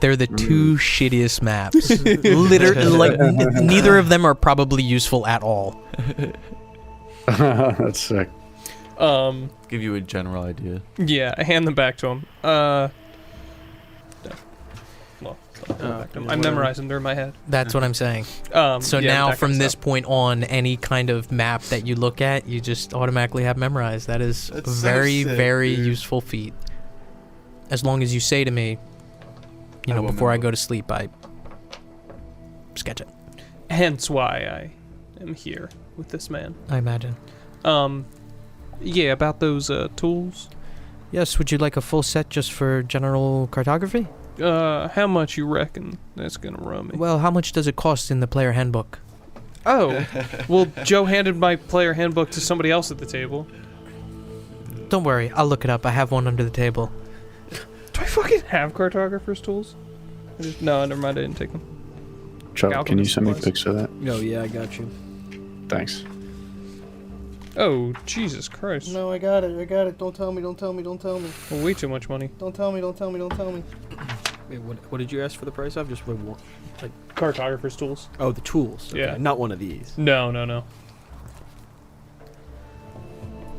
[SPEAKER 2] They're the 2 shittiest maps. Literally, like, neither of them are probably useful at all.
[SPEAKER 4] That's sick.
[SPEAKER 3] Give you a general idea.
[SPEAKER 5] Yeah, I hand them back to him. Well, I memorize them. They're in my head.
[SPEAKER 2] That's what I'm saying. So
[SPEAKER 5] yeah,
[SPEAKER 2] now
[SPEAKER 5] back
[SPEAKER 2] from
[SPEAKER 5] us
[SPEAKER 2] this
[SPEAKER 5] up.
[SPEAKER 2] point on, any kind of map that you look at, you just automatically have memorized. That is
[SPEAKER 3] That's
[SPEAKER 2] a
[SPEAKER 3] so
[SPEAKER 2] very,
[SPEAKER 3] sick,
[SPEAKER 2] very
[SPEAKER 3] dude.
[SPEAKER 2] useful feat. As long as you say to me, you
[SPEAKER 3] I
[SPEAKER 2] know,
[SPEAKER 3] will
[SPEAKER 2] before I
[SPEAKER 3] remember.
[SPEAKER 2] go to sleep, I sketch it.
[SPEAKER 5] Hence why I am here with this man.
[SPEAKER 2] I imagine.
[SPEAKER 5] Yeah, about those tools.
[SPEAKER 2] Yes, would you like a full set just for general cartography?
[SPEAKER 5] How much you reckon that's gonna run me?
[SPEAKER 2] Well, how much does it cost in the player handbook?
[SPEAKER 5] Oh, well, Joe handed my player handbook to somebody else at the table.
[SPEAKER 2] Don't worry, I'll look it up. I have one under the table.
[SPEAKER 5] Do I fucking have cartographer's tools? No, never mind. I didn't take them.
[SPEAKER 4] Chuck, can you send me
[SPEAKER 5] supplies.
[SPEAKER 4] pics of that?
[SPEAKER 6] Oh yeah, I got you.
[SPEAKER 4] Thanks.
[SPEAKER 5] Oh, Jesus Christ.
[SPEAKER 2] No, I got it. Don't tell me.
[SPEAKER 5] Well, way too much money.
[SPEAKER 2] Don't tell me.
[SPEAKER 6] Wait, what did you ask for the price of? Just for one?
[SPEAKER 5] Cartographer's tools.
[SPEAKER 6] Oh, the tools. Okay,
[SPEAKER 5] Yeah.
[SPEAKER 6] not one of these.
[SPEAKER 5] No.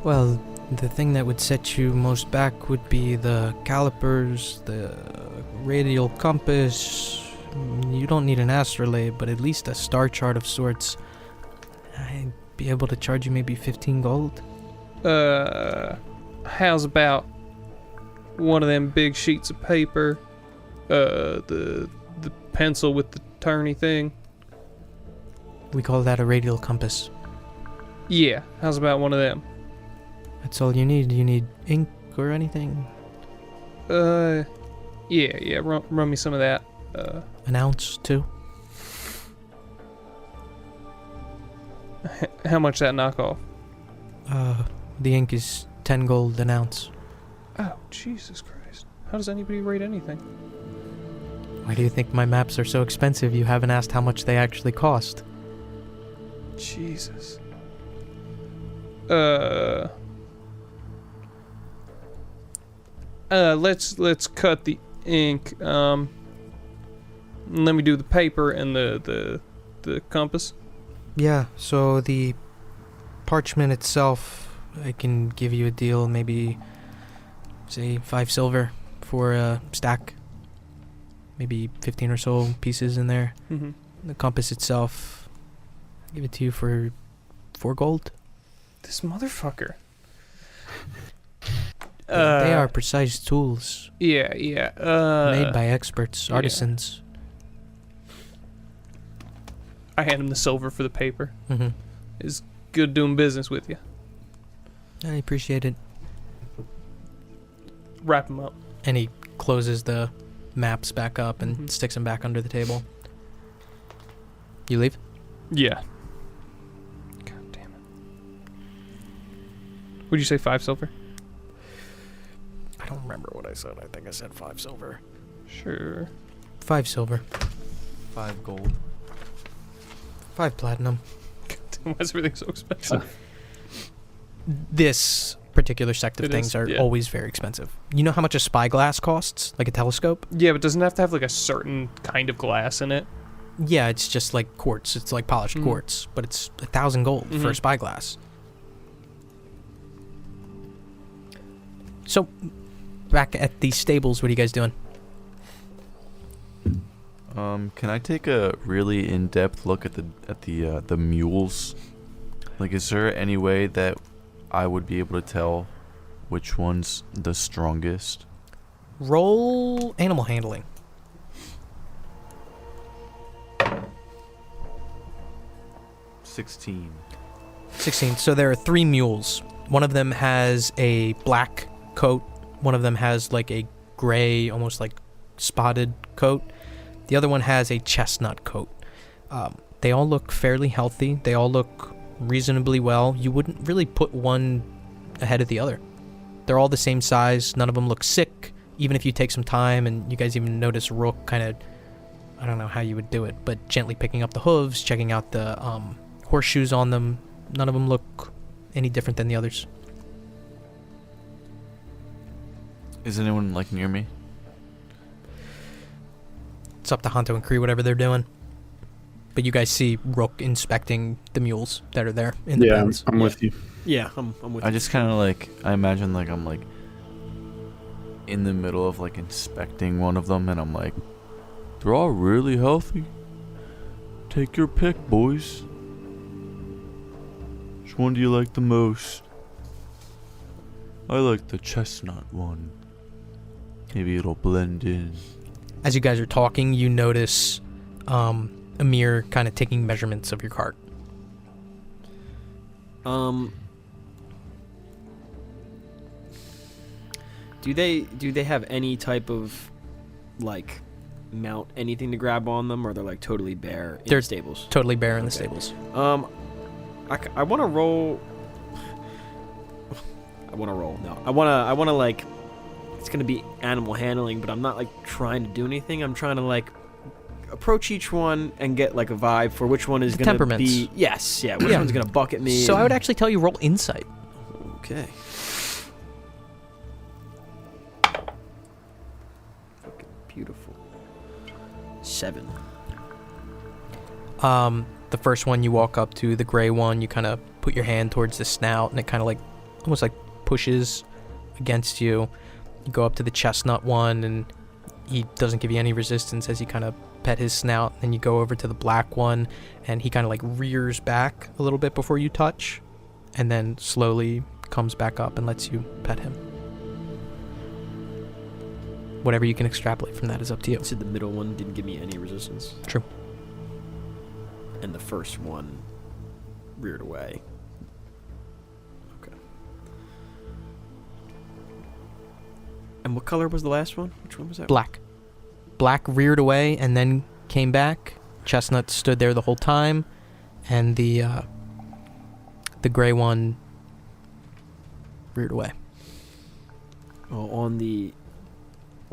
[SPEAKER 2] Well, the thing that would set you most back would be the calipers, the radial compass. You don't need an astrolabe, but at least a star chart of sorts. I'd be able to charge you maybe 15 gold.
[SPEAKER 5] How's about one of them big sheets of paper? The pencil with the turny thing.
[SPEAKER 2] We call that a radial compass.
[SPEAKER 5] Yeah, how's about one of them?
[SPEAKER 2] That's all you need. Do you need ink or anything?
[SPEAKER 5] Yeah. Run me some of that.
[SPEAKER 2] An ounce, too?
[SPEAKER 5] How much that knock off?
[SPEAKER 2] The ink is 10 gold an ounce.
[SPEAKER 5] Oh, Jesus Christ. How does anybody rate anything?
[SPEAKER 2] Why do you think my maps are so expensive? You haven't asked how much they actually cost.
[SPEAKER 5] Jesus. Let's cut the ink. Let me do the paper and the compass.
[SPEAKER 2] Yeah, so the parchment itself, I can give you a deal, maybe, say, 5 silver for a stack. Maybe 15 or so pieces in there.
[SPEAKER 5] Mm-hmm.
[SPEAKER 2] The compass itself, I'll give it to you for 4 gold.
[SPEAKER 5] This motherfucker.
[SPEAKER 2] They are precise tools,
[SPEAKER 5] Yeah.
[SPEAKER 2] made by experts, artisans.
[SPEAKER 5] I hand him the silver for the paper.
[SPEAKER 2] Mm-hmm.
[SPEAKER 5] It's good doing business with you.
[SPEAKER 2] I appreciate it.
[SPEAKER 5] Wrap him up.
[SPEAKER 2] And he closes the maps back up and
[SPEAKER 5] Mhm.
[SPEAKER 2] sticks them back under the table. You leave?
[SPEAKER 5] Yeah. God damn it. Would you say 5 silver?
[SPEAKER 6] I don't remember what I said. I think I said 5 silver.
[SPEAKER 5] Sure.
[SPEAKER 2] 5 silver.
[SPEAKER 3] 5 gold.
[SPEAKER 2] 5 platinum.
[SPEAKER 5] Why is everything so expensive?
[SPEAKER 2] This particular sect of
[SPEAKER 5] It
[SPEAKER 2] things
[SPEAKER 5] is,
[SPEAKER 2] are
[SPEAKER 5] yeah.
[SPEAKER 2] always very expensive. You know how much a spyglass costs? Like a telescope?
[SPEAKER 5] Yeah, but doesn't it have to have like a certain kind of glass in it?
[SPEAKER 2] Yeah, it's just like quartz. It's like polished
[SPEAKER 5] Mhm.
[SPEAKER 2] quartz, but it's 1,000 gold for a
[SPEAKER 5] Mhm.
[SPEAKER 2] spyglass. So, back at the stables, what are you guys doing?
[SPEAKER 3] Can I take a really in-depth look at the mules? Like, is there any way that I would be able to tell which one's the strongest?
[SPEAKER 2] Roll animal handling.
[SPEAKER 3] 16.
[SPEAKER 2] 16. So there are 3 mules. One of them has a black coat. One of them has like a gray, almost like spotted coat. The other one has a chestnut coat. They all look fairly healthy. They all look reasonably well. You wouldn't really put one ahead of the other. They're all the same size. None of them look sick. Even if you take some time, and you guys even notice Rook kind of, I don't know how you would do it, but gently picking up the hooves, checking out the horseshoes on them. None of them look any different than the others.
[SPEAKER 3] Is anyone, like, near me?
[SPEAKER 2] It's up to Hanto and Kree, whatever they're doing. But you guys see Rook inspecting the mules that are there in the
[SPEAKER 4] Yeah,
[SPEAKER 2] pens.
[SPEAKER 4] I'm with you.
[SPEAKER 6] Yeah, I'm with
[SPEAKER 3] I
[SPEAKER 6] you.
[SPEAKER 3] just kind of, like, I imagine, like, I'm, like, in the middle of, like, inspecting one of them, and I'm like, they're all really healthy. Take your pick, boys. Which one do you like the most? I like the chestnut one. Maybe it'll blend in.
[SPEAKER 2] As you guys are talking, you notice Amir kind of taking measurements of your cart.
[SPEAKER 6] Do they have any type of like mount, anything to grab on them, or they're like totally bare in
[SPEAKER 2] They're
[SPEAKER 6] the stables?
[SPEAKER 2] Totally bare in the
[SPEAKER 6] Okay.
[SPEAKER 2] stables.
[SPEAKER 6] I want to roll. I want to roll. No, I want to like it's gonna be animal handling, but I'm not like trying to do anything. I'm trying to like approach each one and get like a vibe for which one is
[SPEAKER 2] The
[SPEAKER 6] gonna
[SPEAKER 2] temperaments.
[SPEAKER 6] be. Yes, yeah. Which
[SPEAKER 2] Yeah.
[SPEAKER 6] one's gonna bucket me?
[SPEAKER 2] So I would
[SPEAKER 6] and-
[SPEAKER 2] actually tell you roll insight.
[SPEAKER 6] Okay. Fucking beautiful. 7.
[SPEAKER 2] The first one you walk up to, the gray one, you kind of put your hand towards the snout, and it kind of like almost like pushes against you. You go up to the chestnut one, and he doesn't give you any resistance as you kind of pet his snout. Then you go over to the black one, and he kind of like rears back a little bit before you touch, and then slowly comes back up and lets you pet him. Whatever you can extrapolate from that is up to you.
[SPEAKER 6] You said the middle one didn't give me any resistance.
[SPEAKER 2] True.
[SPEAKER 6] And the first one reared away. Okay. And what color was the last one? Which one was that?
[SPEAKER 2] Black. Black reared away and then came back. Chestnut stood there the whole time, and the gray one reared away.
[SPEAKER 6] Oh, on the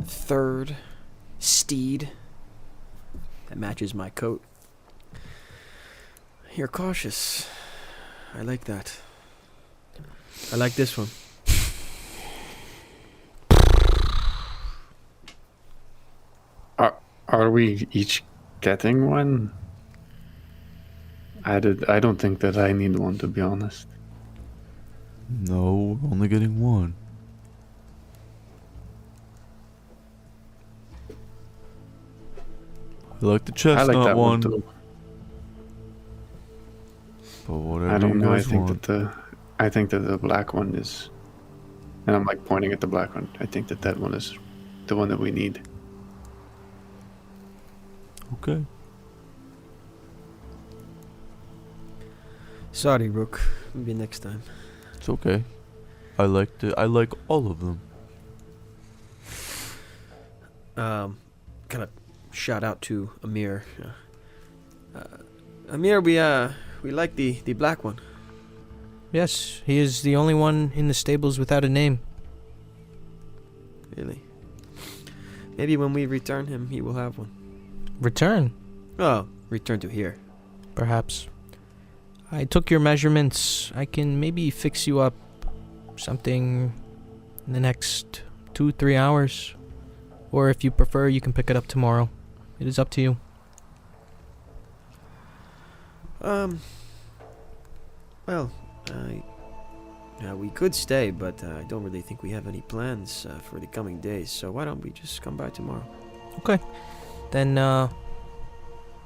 [SPEAKER 6] third steed that matches my coat. You're cautious. I like that. I like this one.
[SPEAKER 4] Are we each getting one? I don't think that I need one, to be honest.
[SPEAKER 3] No, we're only getting one. I like the
[SPEAKER 4] I
[SPEAKER 3] chestnut
[SPEAKER 4] like that one
[SPEAKER 3] one.
[SPEAKER 4] too.
[SPEAKER 3] But whatever
[SPEAKER 4] I don't
[SPEAKER 3] you
[SPEAKER 4] know.
[SPEAKER 3] guys want.
[SPEAKER 4] I think that the black one is, and I'm like pointing at the black one. I think that one is the one that we need.
[SPEAKER 3] Okay.
[SPEAKER 6] Sorry, Rook. Maybe next time.
[SPEAKER 3] It's okay. I like all of them.
[SPEAKER 6] Kind of shout out to Amir. Amir, we like the black one.
[SPEAKER 2] Yes, he is the only one in the stables without a name.
[SPEAKER 6] Really? Maybe when we return him, he will have one.
[SPEAKER 2] Return,
[SPEAKER 6] Oh, return to here.
[SPEAKER 2] perhaps. I took your measurements. I can maybe fix you up something in the next 2-3 hours. Or if you prefer, you can pick it up tomorrow. It is up to you.
[SPEAKER 6] Well, we could stay, but I don't really think we have any plans for the coming days. So why don't we just come by tomorrow?
[SPEAKER 2] Okay. Then, all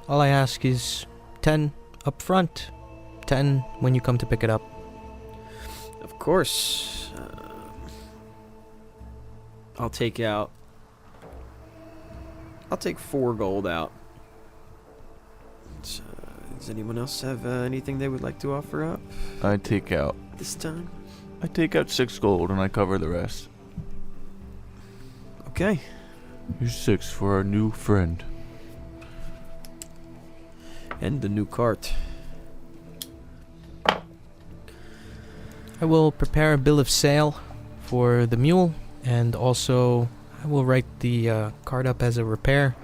[SPEAKER 2] I ask is 10 up front. 10 when you come to pick it up.
[SPEAKER 6] Of course. I'll take 4 gold out. Does anyone else have anything they would like to offer up
[SPEAKER 3] I take out
[SPEAKER 6] this time?
[SPEAKER 3] 6 gold and I cover the rest.
[SPEAKER 6] Okay.
[SPEAKER 3] Here's 6 for our new friend.
[SPEAKER 6] And the new cart.
[SPEAKER 2] I will prepare a bill of sale for the mule, and also I will write the cart up as a repair,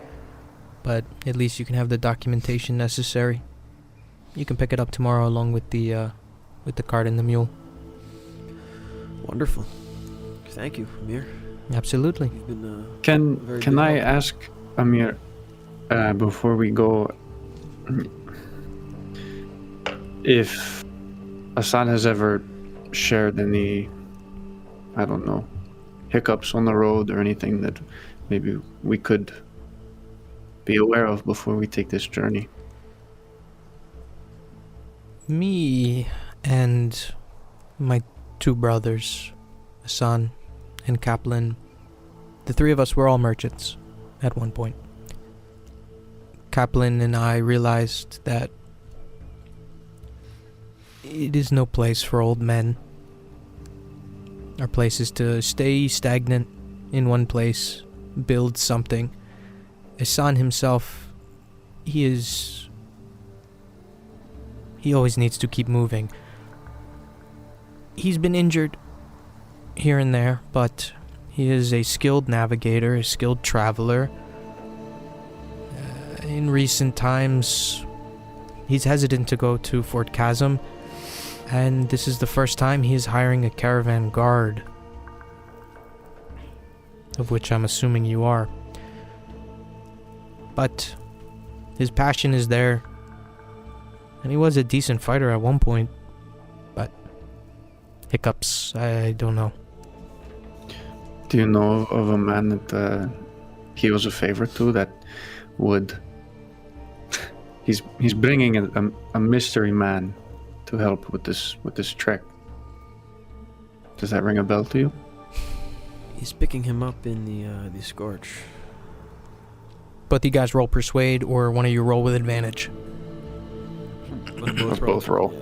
[SPEAKER 2] but at least you can have the documentation necessary. You can pick it up tomorrow along with the cart and the mule.
[SPEAKER 6] Wonderful. Thank you, Amir.
[SPEAKER 2] Absolutely.
[SPEAKER 6] You've been
[SPEAKER 4] Can
[SPEAKER 6] very
[SPEAKER 4] can
[SPEAKER 6] good
[SPEAKER 4] I
[SPEAKER 6] help.
[SPEAKER 4] ask Amir before we go if Hassan has ever shared any, I don't know, hiccups on the road or anything that maybe we could be aware of before we take this journey?
[SPEAKER 2] Me and my 2 brothers, Hassan and Kaplan, the 3 of us were all merchants at one point. Kaplan and I realized that it is no place for old men. Our place is to stay stagnant in one place, build something. Hassan himself, he always needs to keep moving. He's been injured here and there, but He is a skilled navigator, a skilled traveler. In recent times, he's hesitant to go to Fort Chasm, and this is the first time he is hiring a caravan guard, of which I'm assuming you are. But his passion is there, and he was a decent fighter at one point, but hiccups, I don't know.
[SPEAKER 4] Do you know of a man that he was a favorite to that would... He's bringing a mystery man to help with this trek. Does that ring a bell to you?
[SPEAKER 6] He's picking him up in the Scorch.
[SPEAKER 2] Both you guys roll persuade, or one of you roll with advantage.
[SPEAKER 4] Both roll.
[SPEAKER 6] Yeah.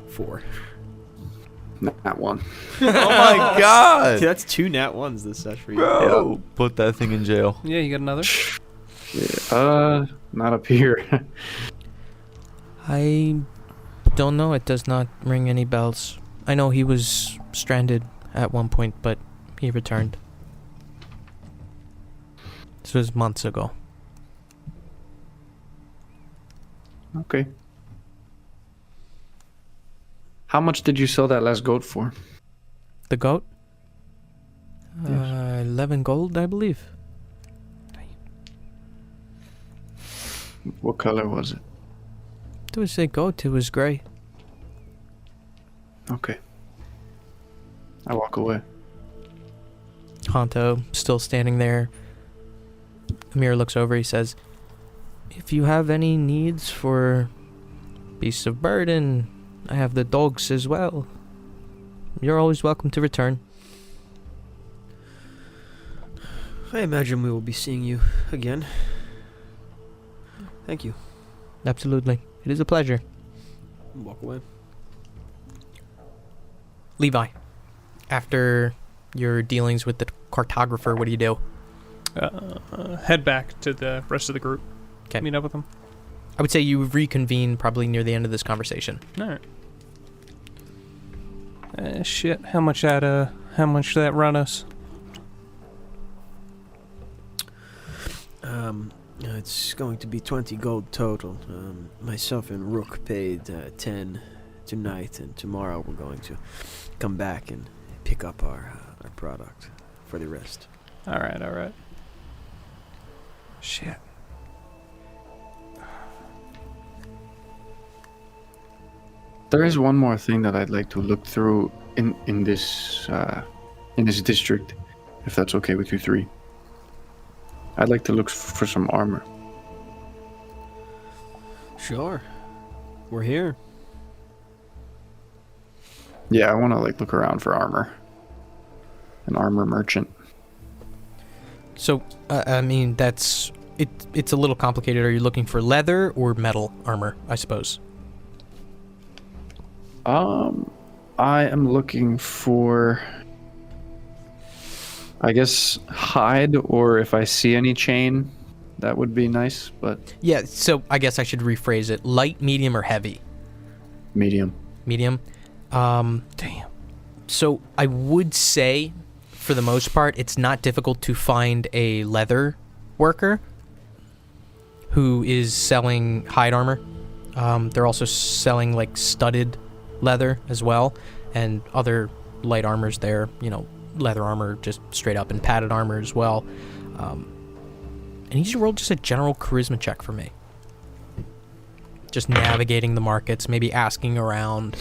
[SPEAKER 6] 4.
[SPEAKER 4] Not one.
[SPEAKER 3] Oh my god!
[SPEAKER 6] That's 2 nat 1s this session for you.
[SPEAKER 3] Bro, put that thing in jail.
[SPEAKER 5] Yeah, you got another?
[SPEAKER 4] Not up here.
[SPEAKER 2] I don't know. It does not ring any bells. I know he was stranded at one point, but he returned. This was months ago.
[SPEAKER 4] Okay. How much did you sell that last goat for?
[SPEAKER 2] The goat?
[SPEAKER 4] Yes.
[SPEAKER 2] 11 gold, I believe.
[SPEAKER 4] What color was it?
[SPEAKER 2] It was a goat. It was gray.
[SPEAKER 4] Okay. I walk away.
[SPEAKER 2] Honto still standing there. Amir looks over. He says, "If you have any needs for beasts of burden, I have the dogs as well. You're always welcome to return."
[SPEAKER 6] I imagine we will be seeing you again. Thank you.
[SPEAKER 2] Absolutely. It is a pleasure.
[SPEAKER 6] Walk away.
[SPEAKER 2] Levi, after your dealings with the cartographer, what do you do?
[SPEAKER 5] Head back to the rest of the group.
[SPEAKER 2] 'Kay.
[SPEAKER 5] Meet up with them.
[SPEAKER 2] I would say you reconvene probably near the end of this conversation.
[SPEAKER 5] All right. Shit. How much did that run us?
[SPEAKER 6] It's going to be 20 gold total. Myself and Rook paid 10 tonight, and tomorrow we're going to come back and pick up our product for the rest.
[SPEAKER 5] All right. Shit.
[SPEAKER 4] There is one more thing that I'd like to look through in this district, if that's okay with you three. I'd like to look for some armor.
[SPEAKER 6] Sure. We're here.
[SPEAKER 4] Yeah, I want to look around for armor. An armor merchant.
[SPEAKER 2] So, I mean, it's a little complicated. Are you looking for leather or metal armor, I suppose?
[SPEAKER 4] I am looking for, I guess, hide, or if I see any chain, that would be nice, but...
[SPEAKER 2] Yeah, so I guess I should rephrase it. Light, medium, or heavy?
[SPEAKER 4] Medium.
[SPEAKER 2] Medium. Damn. So I would say, for the most part, it's not difficult to find a leather worker who is selling hide armor. They're also selling studded leather as well, and other light armors there, leather armor just straight up, and padded armor as well. And you should roll just a general charisma check for me. Just navigating the markets, maybe asking around.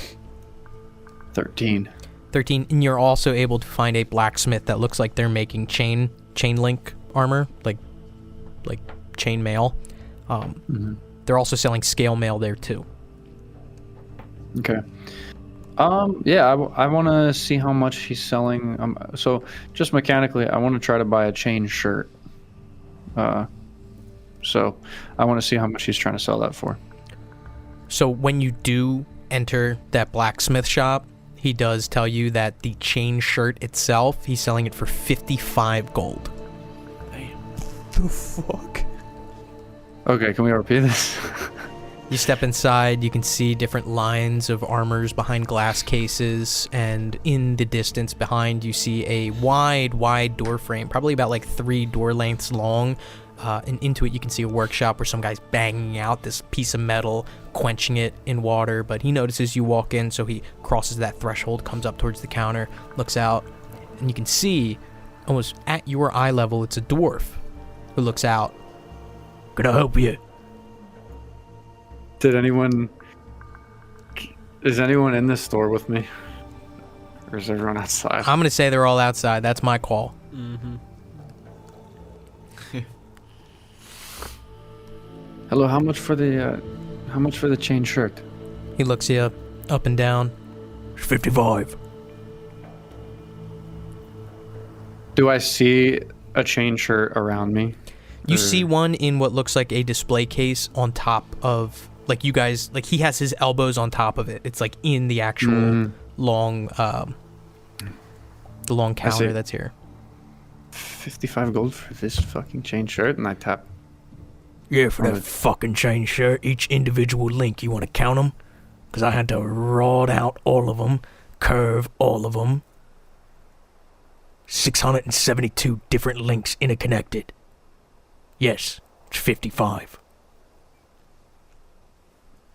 [SPEAKER 4] 13.
[SPEAKER 2] 13, and you're also able to find a blacksmith that looks like they're making chain link armor, like chain mail. They're also selling scale mail there too.
[SPEAKER 4] Okay. Yeah, I want to see how much he's selling. So just mechanically, I want to try to buy a chain shirt. So I want to see how much he's trying to sell that for.
[SPEAKER 2] So when you do enter that blacksmith shop, he does tell you that the chain shirt itself, he's selling it for 55 gold.
[SPEAKER 5] The fuck?
[SPEAKER 4] Okay, can we repeat this?
[SPEAKER 2] You step inside, you can see different lines of armors behind glass cases, and in the distance behind you see a wide door frame, probably about like 3 door lengths long, and into it you can see a workshop where some guy's banging out this piece of metal, quenching it in water, but he notices you walk in, so he crosses that threshold, comes up towards the counter, looks out, and you can see, almost at your eye level, it's a dwarf who looks out.
[SPEAKER 7] Can I help you?
[SPEAKER 4] Is anyone in this store with me? Or is everyone outside?
[SPEAKER 2] I'm gonna say they're all outside. That's my call.
[SPEAKER 6] Mm-hmm.
[SPEAKER 4] Hello, how much for the chain shirt?
[SPEAKER 2] He looks you up and down.
[SPEAKER 7] It's 55.
[SPEAKER 4] Do I see a chain shirt around me?
[SPEAKER 2] You
[SPEAKER 4] Or-
[SPEAKER 2] see one in what looks like a display case on top of, like, you guys, like, he has his elbows on top of it. It's like in the actual long, the long counter that's here.
[SPEAKER 4] 55 gold for this fucking chain shirt, and I tap.
[SPEAKER 7] Yeah, for that fucking chain shirt, each individual link, you want to count them? Because I had to rod out all of them, curve all of them. 672 different links interconnected. Yes, it's 55.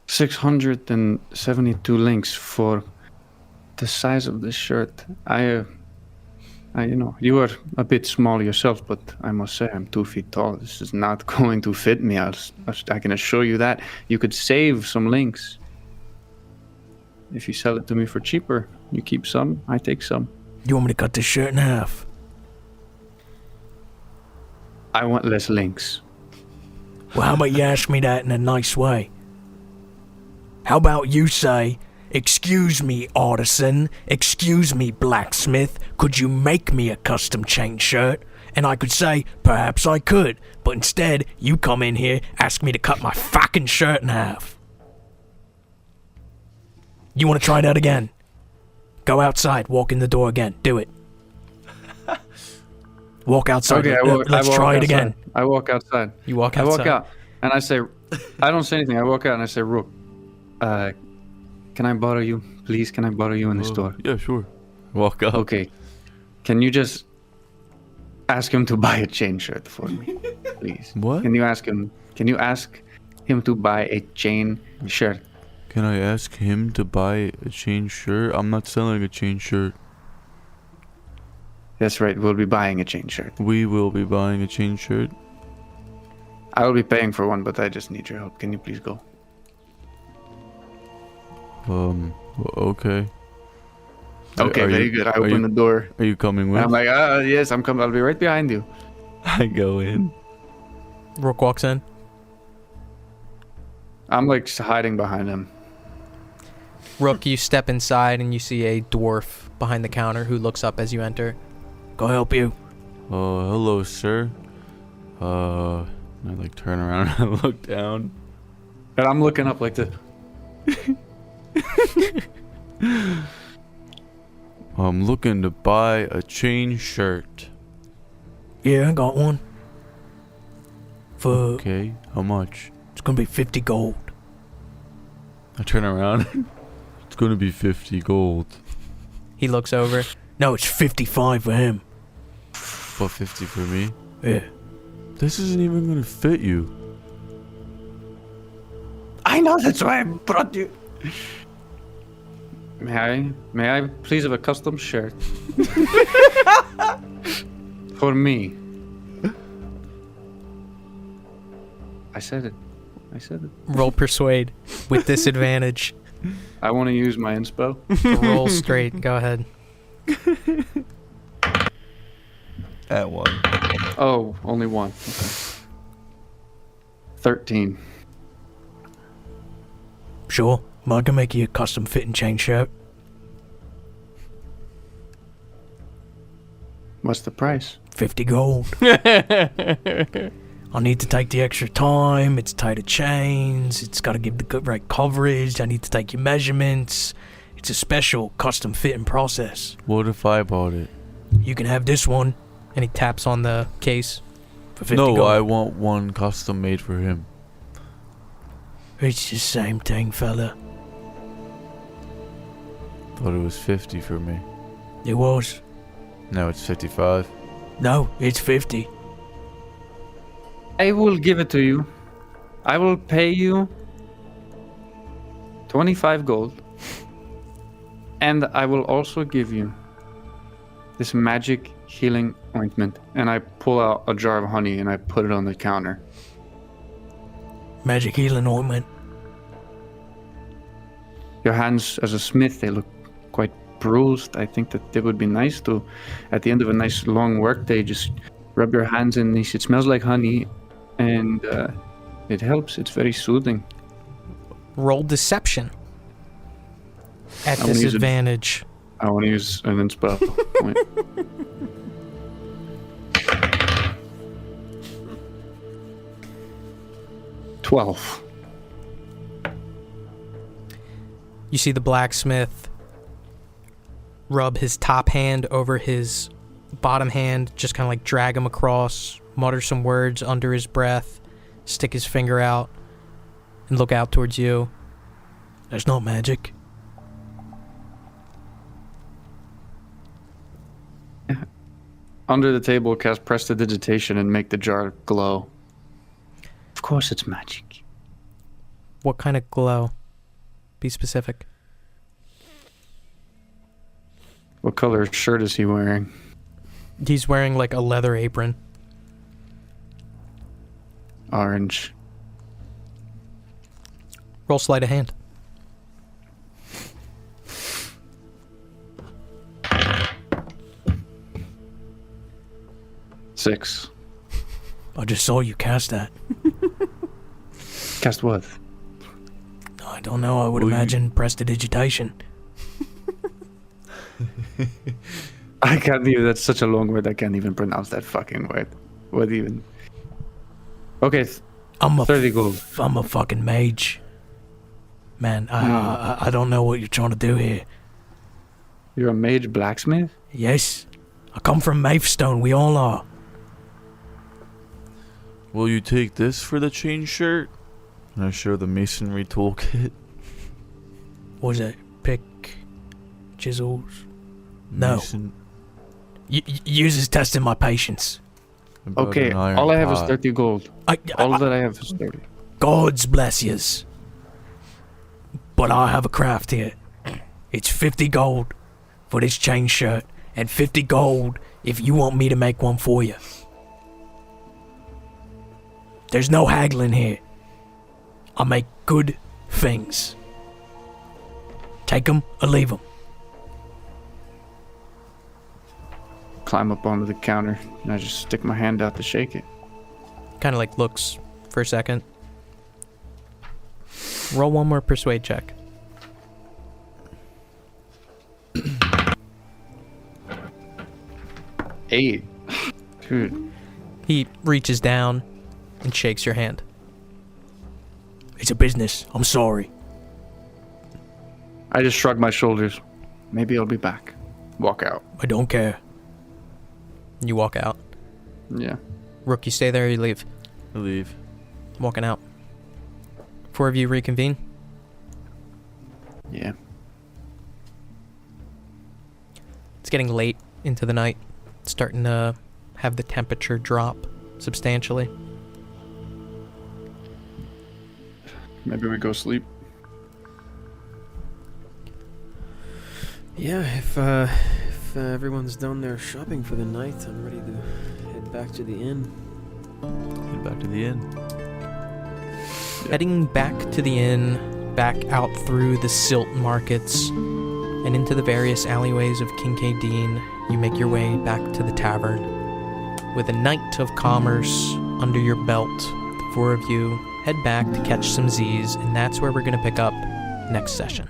[SPEAKER 4] 672 links for the size of this shirt. You are a bit small yourself, but I must say I'm 2 feet tall. This is not going to fit me. I can assure you that. You could save some links. If you sell it to me for cheaper, you keep some, I take some.
[SPEAKER 7] You want me to cut this shirt in half?
[SPEAKER 4] I want less links.
[SPEAKER 7] Well, how about you ask me that in a nice way? How about you say, "Excuse me, artisan, excuse me, blacksmith, could you make me a custom chain shirt?" And I could say, perhaps I could, but instead, you come in here, ask me to cut my fucking shirt in half. You want to try that again? Go outside, walk in the door again, do it. Walk outside,
[SPEAKER 4] Okay,
[SPEAKER 7] let's try it again.
[SPEAKER 4] I walk outside.
[SPEAKER 2] You walk
[SPEAKER 4] I
[SPEAKER 2] outside.
[SPEAKER 4] walk out, and I say, I don't say anything. I walk out and I say, Rook, can I bother you? Please, can I bother you in the store?
[SPEAKER 3] Yeah, sure. Walk up.
[SPEAKER 4] Okay. Can you just ask him to buy a chain shirt for me, please?
[SPEAKER 3] What?
[SPEAKER 4] Can you ask him to buy a chain shirt?
[SPEAKER 3] Can I ask him to buy a chain shirt? I'm not selling a chain shirt.
[SPEAKER 4] That's right. We'll be buying a chain shirt.
[SPEAKER 3] We will be buying a chain shirt.
[SPEAKER 4] I will be paying for one, but I just need your help. Can you please go?
[SPEAKER 3] Okay.
[SPEAKER 4] Okay,
[SPEAKER 3] Are
[SPEAKER 4] very
[SPEAKER 3] you-
[SPEAKER 4] good. I
[SPEAKER 3] are
[SPEAKER 4] open
[SPEAKER 3] you-
[SPEAKER 4] the door.
[SPEAKER 3] Are you coming
[SPEAKER 4] And
[SPEAKER 3] with?
[SPEAKER 4] I'm like, yes, I'm coming. I'll be right behind you.
[SPEAKER 3] I go in.
[SPEAKER 2] Rourke walks in.
[SPEAKER 4] I'm like hiding behind him.
[SPEAKER 2] Rook, you step inside and you see a dwarf behind the counter who looks up as you enter.
[SPEAKER 7] Go help you.
[SPEAKER 3] Hello, sir. I like turn around and look down.
[SPEAKER 4] And I'm looking up like this.
[SPEAKER 3] I'm looking to buy a chain shirt.
[SPEAKER 7] Yeah, I got one. For,
[SPEAKER 3] Okay, how much?
[SPEAKER 7] it's gonna be 50 gold.
[SPEAKER 3] I turn around. It's gonna be 50 gold.
[SPEAKER 2] He looks over.
[SPEAKER 7] No, it's 55 for him.
[SPEAKER 3] But 50 for me?
[SPEAKER 7] Yeah.
[SPEAKER 3] This isn't even gonna fit you.
[SPEAKER 4] I know, that's why I brought you. May I please have a custom shirt? For me. I said it.
[SPEAKER 2] Roll persuade with disadvantage.
[SPEAKER 4] I want to use my inspo.
[SPEAKER 2] Roll straight. Go ahead.
[SPEAKER 3] At one.
[SPEAKER 4] Oh, only one. Okay. 13.
[SPEAKER 7] Sure, I can make you a custom fitting chain shirt.
[SPEAKER 4] What's the price?
[SPEAKER 7] 50 gold. I need to take the extra time. It's tighter chains. It's got to give the good right coverage. I need to take your measurements. It's a special custom fitting process.
[SPEAKER 3] What if I bought it?
[SPEAKER 7] You can have this one
[SPEAKER 2] And he taps on the case.
[SPEAKER 7] for 50
[SPEAKER 3] No,
[SPEAKER 7] gold.
[SPEAKER 3] I want one custom made for him.
[SPEAKER 7] It's the same thing, fella.
[SPEAKER 3] Thought it was 50 for me.
[SPEAKER 7] It was.
[SPEAKER 3] Now it's 55.
[SPEAKER 7] No, it's 50.
[SPEAKER 4] I will give it to you. I will pay you 25 gold. And I will also give you this magic healing ointment. And I pull out a jar of honey and I put it on the counter.
[SPEAKER 7] Magic healing ointment.
[SPEAKER 4] Your hands as a smith, they look quite bruised. I think that it would be nice to, at the end of a nice long work day, just rub your hands in this. It smells like honey and it helps. It's very soothing.
[SPEAKER 2] Roll deception. At
[SPEAKER 4] I wanna use it.
[SPEAKER 2] disadvantage.
[SPEAKER 4] I want to use an inspo point. $12.
[SPEAKER 2] You see the blacksmith rub his top hand over his bottom hand, just kind of like drag him across, mutter some words under his breath, stick his finger out, and look out towards you.
[SPEAKER 7] That's not magic.
[SPEAKER 4] Under the table, cast prestidigitation and make the jar glow. Of course it's magic.
[SPEAKER 2] What kind of glow? Be specific.
[SPEAKER 4] What color shirt is he wearing?
[SPEAKER 2] He's wearing like a leather apron.
[SPEAKER 4] Orange.
[SPEAKER 2] Roll sleight of hand.
[SPEAKER 4] Six.
[SPEAKER 7] I just saw you cast that.
[SPEAKER 4] Cast what?
[SPEAKER 7] I don't know, I would
[SPEAKER 3] Well,
[SPEAKER 7] imagine prestidigitation.
[SPEAKER 4] I can't even, that's such a long word, I can't even pronounce that fucking word. What even? Okay,
[SPEAKER 7] I'm a
[SPEAKER 4] 30 gold.
[SPEAKER 7] I'm a fucking mage. Man, I don't know what you're trying to do here.
[SPEAKER 4] You're a mage blacksmith?
[SPEAKER 7] Yes, I come from Mavestone, we all are.
[SPEAKER 3] Will you take this for the chain shirt? And I show the masonry toolkit.
[SPEAKER 7] What was it? Pick, chisels? No.
[SPEAKER 3] Mason,
[SPEAKER 7] Use is testing my patience.
[SPEAKER 3] about
[SPEAKER 4] Okay,
[SPEAKER 3] an iron
[SPEAKER 4] all I have is
[SPEAKER 3] pot.
[SPEAKER 4] 30 gold. All that I have is 30.
[SPEAKER 7] Gods bless yous. But I have a craft here. It's 50 gold for this chain shirt, and 50 gold if you want me to make one for you. There's no haggling here. I make good things. Take 'em or leave 'em.
[SPEAKER 4] Climb up onto the counter and I just stick my hand out to shake it.
[SPEAKER 2] Kind of like looks for a second. Roll one more persuade check.
[SPEAKER 4] Eight. Dude.
[SPEAKER 2] He reaches down and shakes your hand.
[SPEAKER 7] It's a business. I'm sorry.
[SPEAKER 4] I just shrug my shoulders. Maybe I'll be back. Walk out.
[SPEAKER 7] I don't care.
[SPEAKER 2] You walk out.
[SPEAKER 4] Yeah.
[SPEAKER 2] Rook, you stay there or you leave?
[SPEAKER 3] I leave.
[SPEAKER 2] Walking out. Four of you reconvene.
[SPEAKER 4] Yeah.
[SPEAKER 2] It's getting late into the night. It's starting to have the temperature drop substantially.
[SPEAKER 4] Maybe we go sleep.
[SPEAKER 6] Yeah, if everyone's done their shopping for the night, I'm ready to head back to the inn.
[SPEAKER 3] Head back to the inn.
[SPEAKER 2] Heading back to the inn, back out through the silt markets, and into the various alleyways of Kincaid Dean, you make your way back to the tavern. With a night of commerce under your belt, the four of you head back to catch some Z's, and that's where we're going to pick up next session.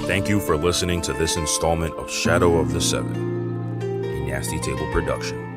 [SPEAKER 1] Thank you for listening to this installment of Shadow of the Seven, a Nasty Table production.